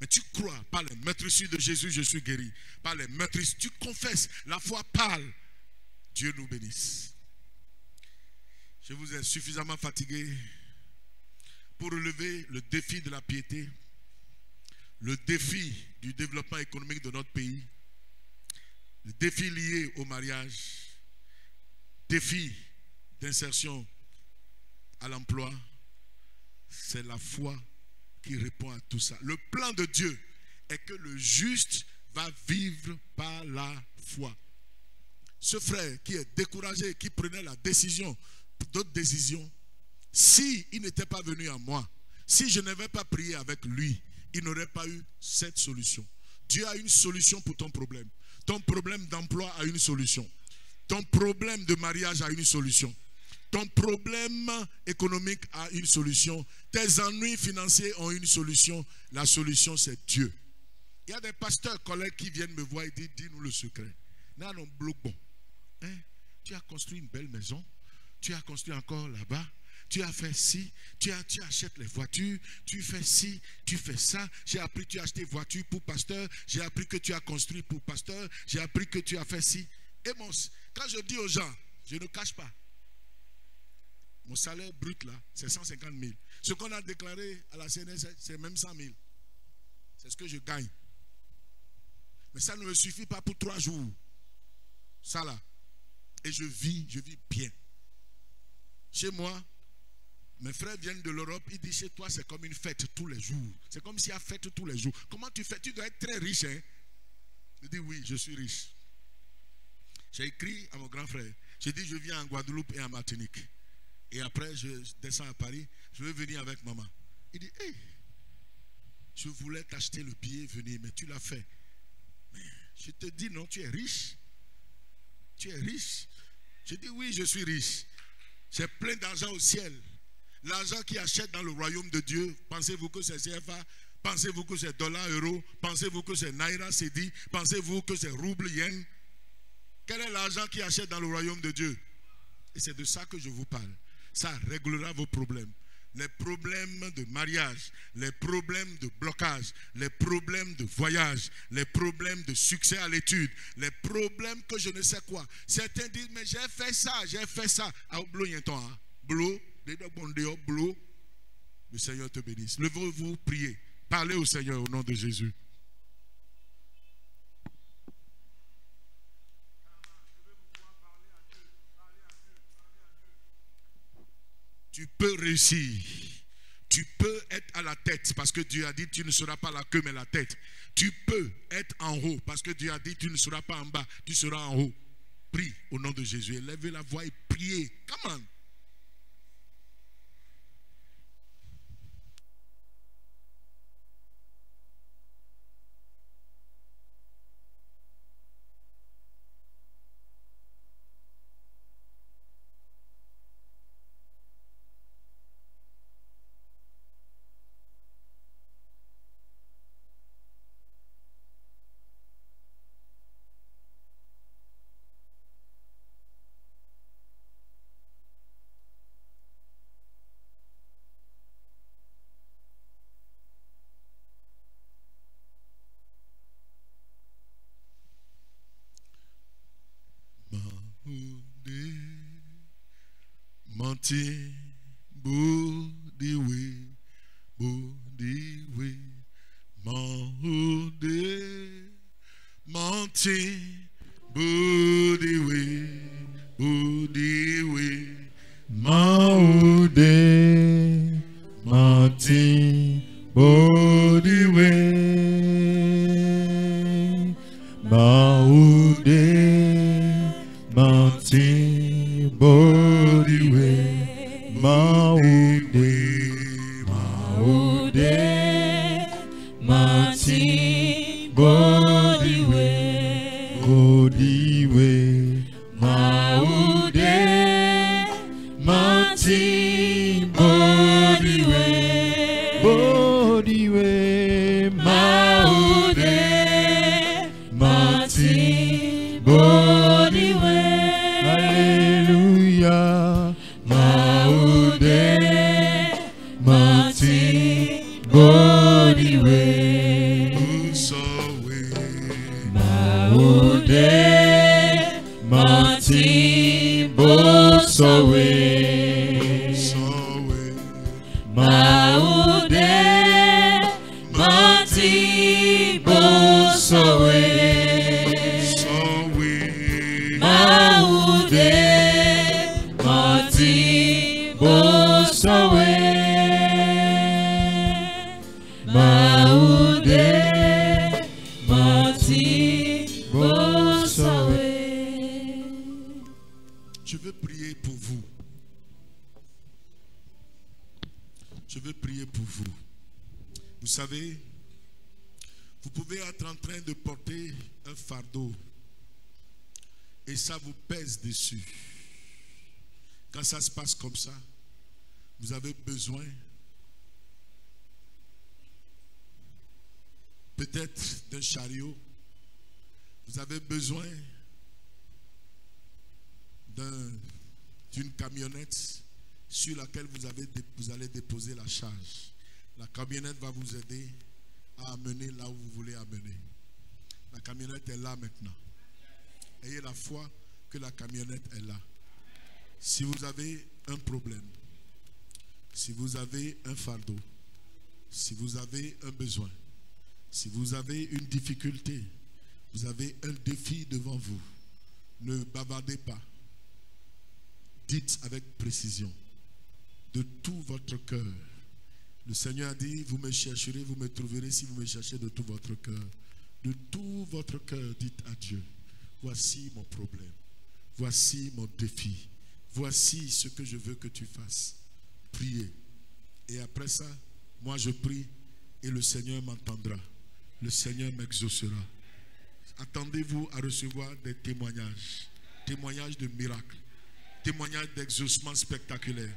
A: Mais tu crois, par les meurtrissures de Jésus, je suis guéri. Par les meurtrissures, tu confesses, la foi parle. Dieu nous bénisse. Je vous ai suffisamment fatigué pour relever le défi de la piété, le défi du développement économique de notre pays, le défi lié au mariage, défi d'insertion à l'emploi. C'est la foi qui répond à tout ça. Le plan de Dieu est que le juste va vivre par la foi. Ce frère qui est découragé, qui prenait la décision, d'autres décisions, si il n'était pas venu à moi, si je n'avais pas prié avec lui, il n'aurait pas eu cette solution. Dieu a une solution pour ton problème. Ton problème d'emploi a une solution. Ton problème de mariage a une solution. Ton problème économique a une solution. Tes ennuis financiers ont une solution. La solution, c'est Dieu. Il y a des pasteurs collègues qui viennent me voir et disent, dis-nous le secret. Hein? Tu as construit une belle maison. Tu as construit encore là-bas. Tu as fait ci. Tu achètes les voitures. Tu fais ci. Tu fais ça. J'ai appris que tu as acheté voiture pour pasteur. J'ai appris que tu as construit pour pasteur. J'ai appris que tu as fait ci. Et quand je dis aux gens, je ne cache pas. Mon salaire brut là, c'est 150 000. Ce qu'on a déclaré à la CNS, c'est même 100 000. C'est ce que je gagne. Mais ça ne me suffit pas pour 3 jours. Ça là. Et je vis bien. Chez moi, mes frères viennent de l'Europe, ils disent chez toi c'est comme une fête tous les jours. C'est comme s'il y a fête tous les jours. Comment tu fais? Tu dois être très riche. Hein? Je dis oui, je suis riche. J'ai écrit à mon grand frère. J'ai dit je viens en Guadeloupe et en Martinique. Et après, je descends à Paris. Je veux venir avec maman. Il dit, hey, je voulais t'acheter le billet, venir, mais tu l'as fait. Mais je te dis, non, tu es riche. Tu es riche. Je dis, oui, je suis riche. J'ai plein d'argent au ciel. L'argent qui achète dans le royaume de Dieu, pensez-vous que c'est CFA? Pensez-vous que c'est dollar, euro? Pensez-vous que c'est naira, cedi? Pensez-vous que c'est rouble, yen? Quel est l'argent qui achète dans le royaume de Dieu? Et c'est de ça que je vous parle. Ça réglera vos problèmes. Les problèmes de mariage, les problèmes de blocage, les problèmes de voyage, les problèmes de succès à l'étude, les problèmes que je ne sais quoi. Certains disent, mais j'ai fait ça, j'ai fait ça. Le Seigneur te bénisse. Levez-vous, priez. Parlez au Seigneur au nom de Jésus. Tu peux réussir. Tu peux être à la tête parce que Dieu a dit tu ne seras pas la queue mais la tête. Tu peux être en haut parce que Dieu a dit tu ne seras pas en bas, tu seras en haut. Prie au nom de Jésus. Élevez la voix et priez. Come on. Monty, Boudiwe, Boudiwe, Mahoude, Monty, Boudiwe, Boudiwe,
H: Mahoude, Monty, Boudiwe, Mahoude, Monty, Boudiwe. Mahoude, Mahoude, Mati, Bodiwe, Bodiwe, Mahoude, Mati, Bodiwe, Bodiwe, Mahoude, Mati, Bodiwe, Alléluia. Mahoude, Mati, Bodiwe, Mahoude, Mati, Bosowe, Mahoude, Mati, Bosowe, Mahoude, Mati, Bosowe, Mahoude, Mati, Bosowe.
A: Je veux prier pour vous. Je veux prier pour vous. Vous savez, vous pouvez être en train de porter un fardeau et ça vous pèse dessus. Quand ça se passe comme ça, vous avez besoin peut-être d'un chariot. Vous avez besoin d'une camionnette sur laquelle vous allez déposer la charge. La camionnette va vous aider à amener là où vous voulez amener. La camionnette est là maintenant. Ayez la foi que la camionnette est là. Si vous avez un problème, si vous avez un fardeau, si vous avez un besoin, si vous avez une difficulté, vous avez un défi devant vous, ne bavardez pas. Dites avec précision, de tout votre cœur. Le Seigneur a dit, vous me chercherez, vous me trouverez si vous me cherchez de tout votre cœur. De tout votre cœur, dites à Dieu, voici mon problème, voici mon défi, voici ce que je veux que tu fasses. Priez. Et après ça, moi je prie et le Seigneur m'entendra. Le Seigneur m'exaucera. Attendez-vous à recevoir des témoignages. Témoignages de miracles. Témoignages d'exaucement spectaculaire.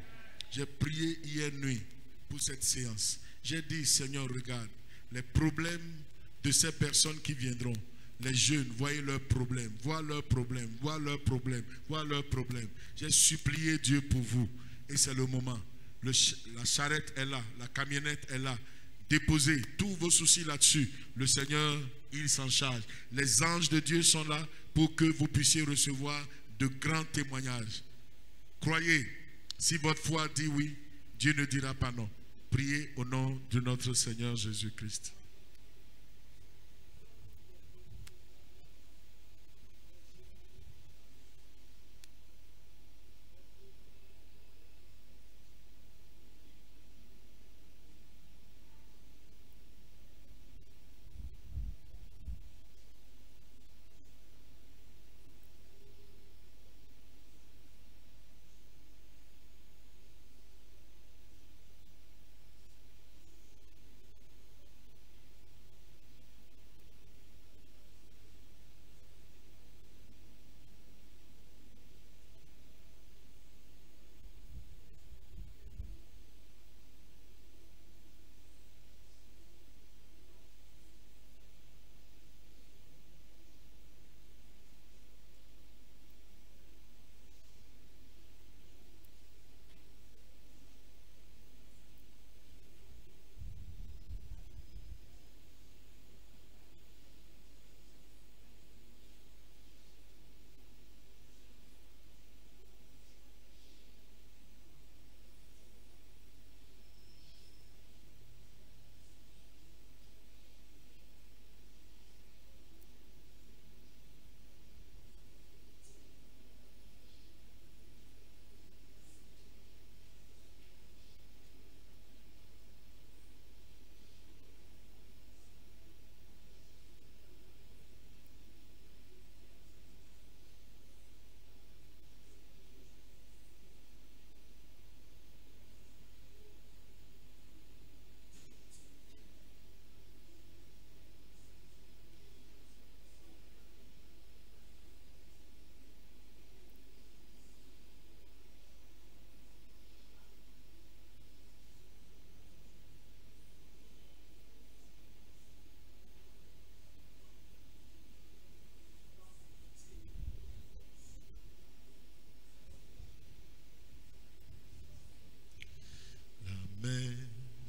A: J'ai prié hier nuit pour cette séance. J'ai dit, Seigneur, regarde, les problèmes de ces personnes qui viendront. Les jeunes, voyez leurs problèmes, voient leurs problèmes, voient leurs problèmes, voient leurs problèmes. J'ai supplié Dieu pour vous. Et c'est le moment. La charrette est là, la camionnette est là. Déposez tous vos soucis là-dessus. Le Seigneur, il s'en charge. Les anges de Dieu sont là pour que vous puissiez recevoir de grands témoignages. Croyez, si votre foi dit oui, Dieu ne dira pas non. Priez au nom de notre Seigneur Jésus-Christ.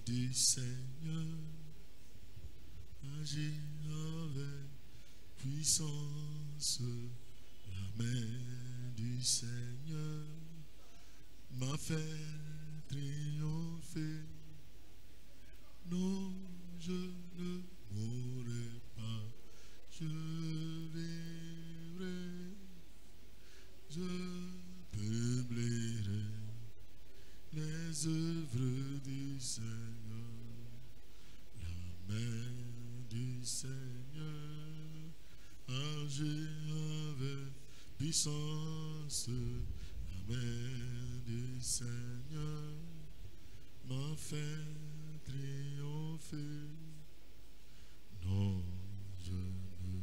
A: Du Seigneur agit avec puissance. La main du Seigneur m'a fait triompher. Non, je ne mourrai pas, je vivrai, je publierai les œuvres du Seigneur. La main du Seigneur agit avec puissance. La main du Seigneur m'a fait triompher. Non, je ne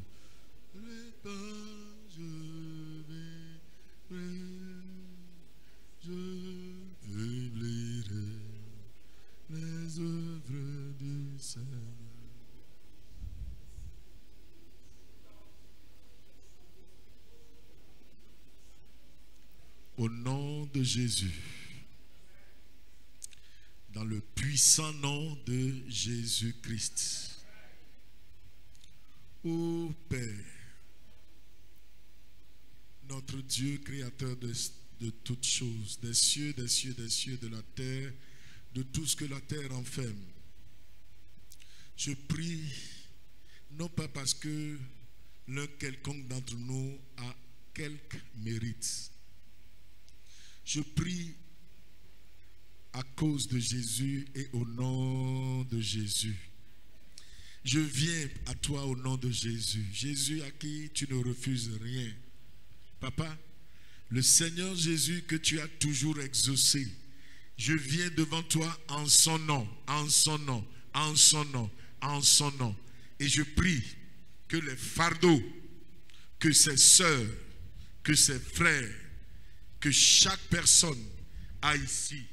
A: mourrai pas, je vivrai, je publierai les œuvres du Seigneur. Au nom de Jésus, dans le puissant nom de Jésus-Christ, ô Père, notre Dieu créateur de toutes choses, des cieux, des cieux, des cieux, de la terre, de tout ce que la terre enferme. Je prie, non pas parce que l'un quelconque d'entre nous a quelque mérite. Je prie à cause de Jésus et au nom de Jésus. Je viens à toi au nom de Jésus. Jésus à qui tu ne refuses rien. Papa, le Seigneur Jésus que tu as toujours exaucé, je viens devant toi en son nom, en son nom, en son nom, en son nom. Et je prie que les fardeaux, que ses sœurs, que ses frères, que chaque personne a ici,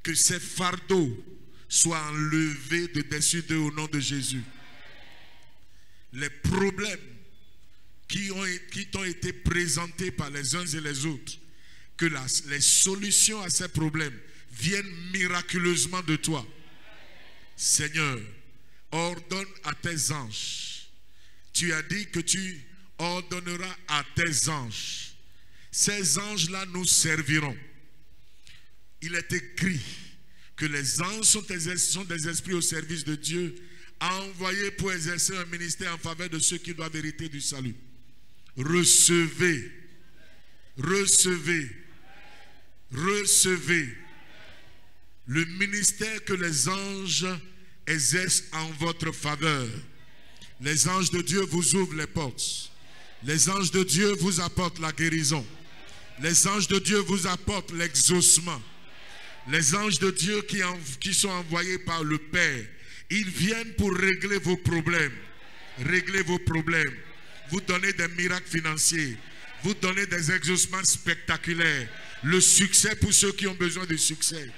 A: Que ces fardeaux soient enlevés de dessus d'eux au nom de Jésus. Les problèmes qui t'ont été présentés par les uns et les autres, que les solutions à ces problèmes viennent miraculeusement de toi. Seigneur, ordonne à tes anges. Tu as dit que tu ordonneras à tes anges. Ces anges-là nous serviront. Il est écrit que les anges sont des esprits au service de Dieu, envoyés pour exercer un ministère en faveur de ceux qui doivent hériter du salut. Recevez, recevez, recevez le ministère que les anges exercent en votre faveur. Les anges de Dieu vous ouvrent les portes. Les anges de Dieu vous apportent la guérison. Les anges de Dieu vous apportent l'exaucement. Les anges de Dieu qui sont envoyés par le Père, ils viennent pour régler vos problèmes. Régler vos problèmes. Vous donner des miracles financiers. Vous donner des exaucements spectaculaires. Le succès pour ceux qui ont besoin de succès.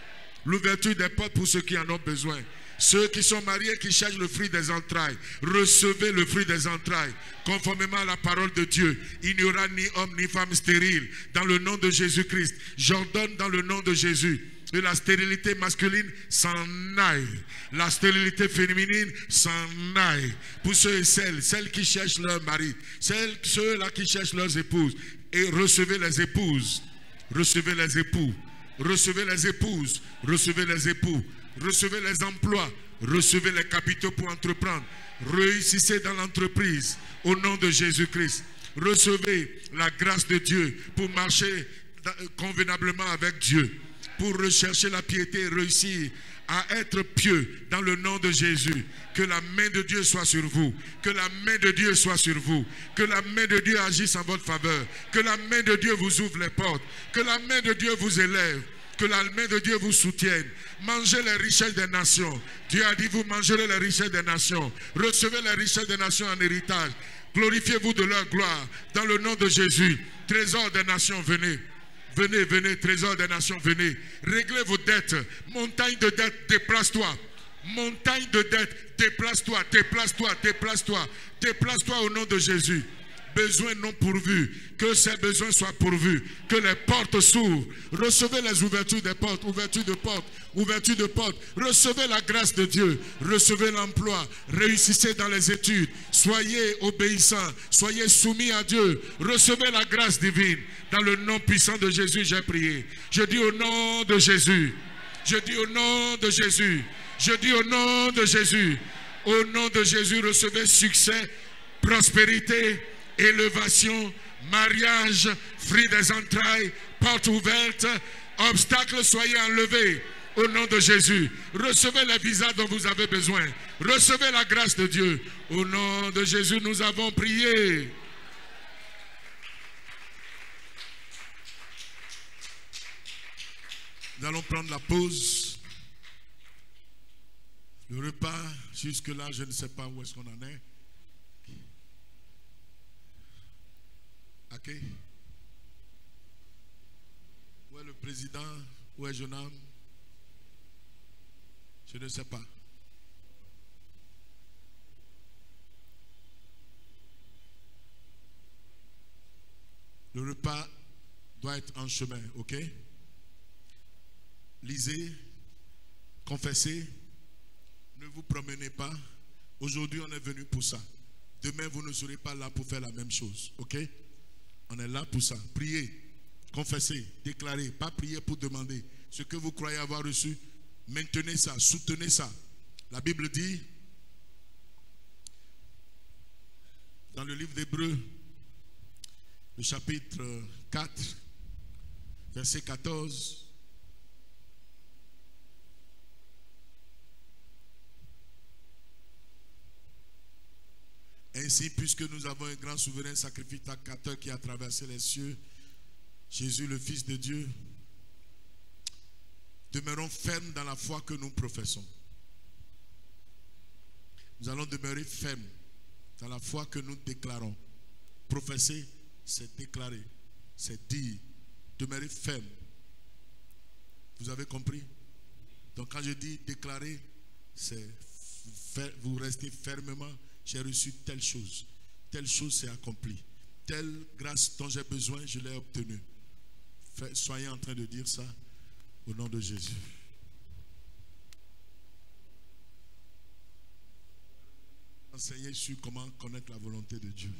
A: L'ouverture des portes pour ceux qui en ont besoin. Ceux qui sont mariés, qui cherchent le fruit des entrailles, recevez le fruit des entrailles. Conformément à la parole de Dieu, il n'y aura ni homme ni femme stérile. Dans le nom de Jésus-Christ, j'ordonne dans le nom de Jésus que la stérilité masculine s'en aille. La stérilité féminine s'en aille. Pour ceux et celles qui cherchent leur mari, ceux-là qui cherchent leurs épouses. Et recevez les épouses. Recevez les époux. Recevez les épouses. Recevez les époux. Recevez les emplois, recevez les capitaux pour entreprendre. Réussissez dans l'entreprise au nom de Jésus-Christ. Recevez la grâce de Dieu pour marcher convenablement avec Dieu. Pour rechercher la piété et réussir à être pieux dans le nom de Jésus. Que la main de Dieu soit sur vous. Que la main de Dieu soit sur vous. Que la main de Dieu agisse en votre faveur. Que la main de Dieu vous ouvre les portes. Que la main de Dieu vous élève. Que la main de Dieu vous soutienne. Mangez les richesses des nations. Dieu a dit, vous mangerez les richesses des nations. Recevez les richesses des nations en héritage. Glorifiez-vous de leur gloire. Dans le nom de Jésus. Trésor des nations, venez. Venez, venez, trésor des nations, venez. Réglez vos dettes. Montagne de dettes, déplace-toi. Montagne de dettes, déplace-toi, déplace-toi, déplace-toi. Déplace-toi au nom de Jésus. Besoins non pourvus, que ces besoins soient pourvus, que les portes s'ouvrent. Recevez les ouvertures des portes, ouverture de portes, ouverture de portes. Recevez la grâce de Dieu, recevez l'emploi, réussissez dans les études, soyez obéissants, soyez soumis à Dieu, recevez la grâce divine. Dans le nom puissant de Jésus, j'ai prié. Je dis au nom de Jésus, je dis au nom de Jésus, je dis au nom de Jésus, au nom de Jésus, recevez succès, prospérité, élévation, mariage, fruit des entrailles, porte ouverte, obstacles soyez enlevés au nom de Jésus. Recevez les visas dont vous avez besoin. Recevez la grâce de Dieu. Au nom de Jésus, nous avons prié. Nous allons prendre la pause. Le repas, jusque-là, je ne sais pas où est-ce qu'on en est. Ok. Où est le président? Où est Jonam? Je ne sais pas. Le repas doit être en chemin, ok? Lisez, confessez, ne vous promenez pas. Aujourd'hui, on est venu pour ça. Demain, vous ne serez pas là pour faire la même chose, ok? On est là pour ça. Priez, confessez, déclarez. Pas prier pour demander. Ce que vous croyez avoir reçu, maintenez ça, soutenez ça. La Bible dit, dans le livre d'Hébreux, le chapitre 4, verset 14, ainsi, puisque nous avons un grand souverain sacrificateur qui a traversé les cieux, Jésus le Fils de Dieu, demeurons fermes dans la foi que nous professons. Nous allons demeurer fermes dans la foi que nous déclarons. Professer, c'est déclarer, c'est dire. Demeurer ferme. Vous avez compris? Donc quand je dis déclarer, c'est vous restez fermement, j'ai reçu telle chose s'est accomplie, telle grâce dont j'ai besoin, je l'ai obtenue. Soyez en train de dire ça au nom de Jésus. Enseigner sur comment connaître la volonté de Dieu.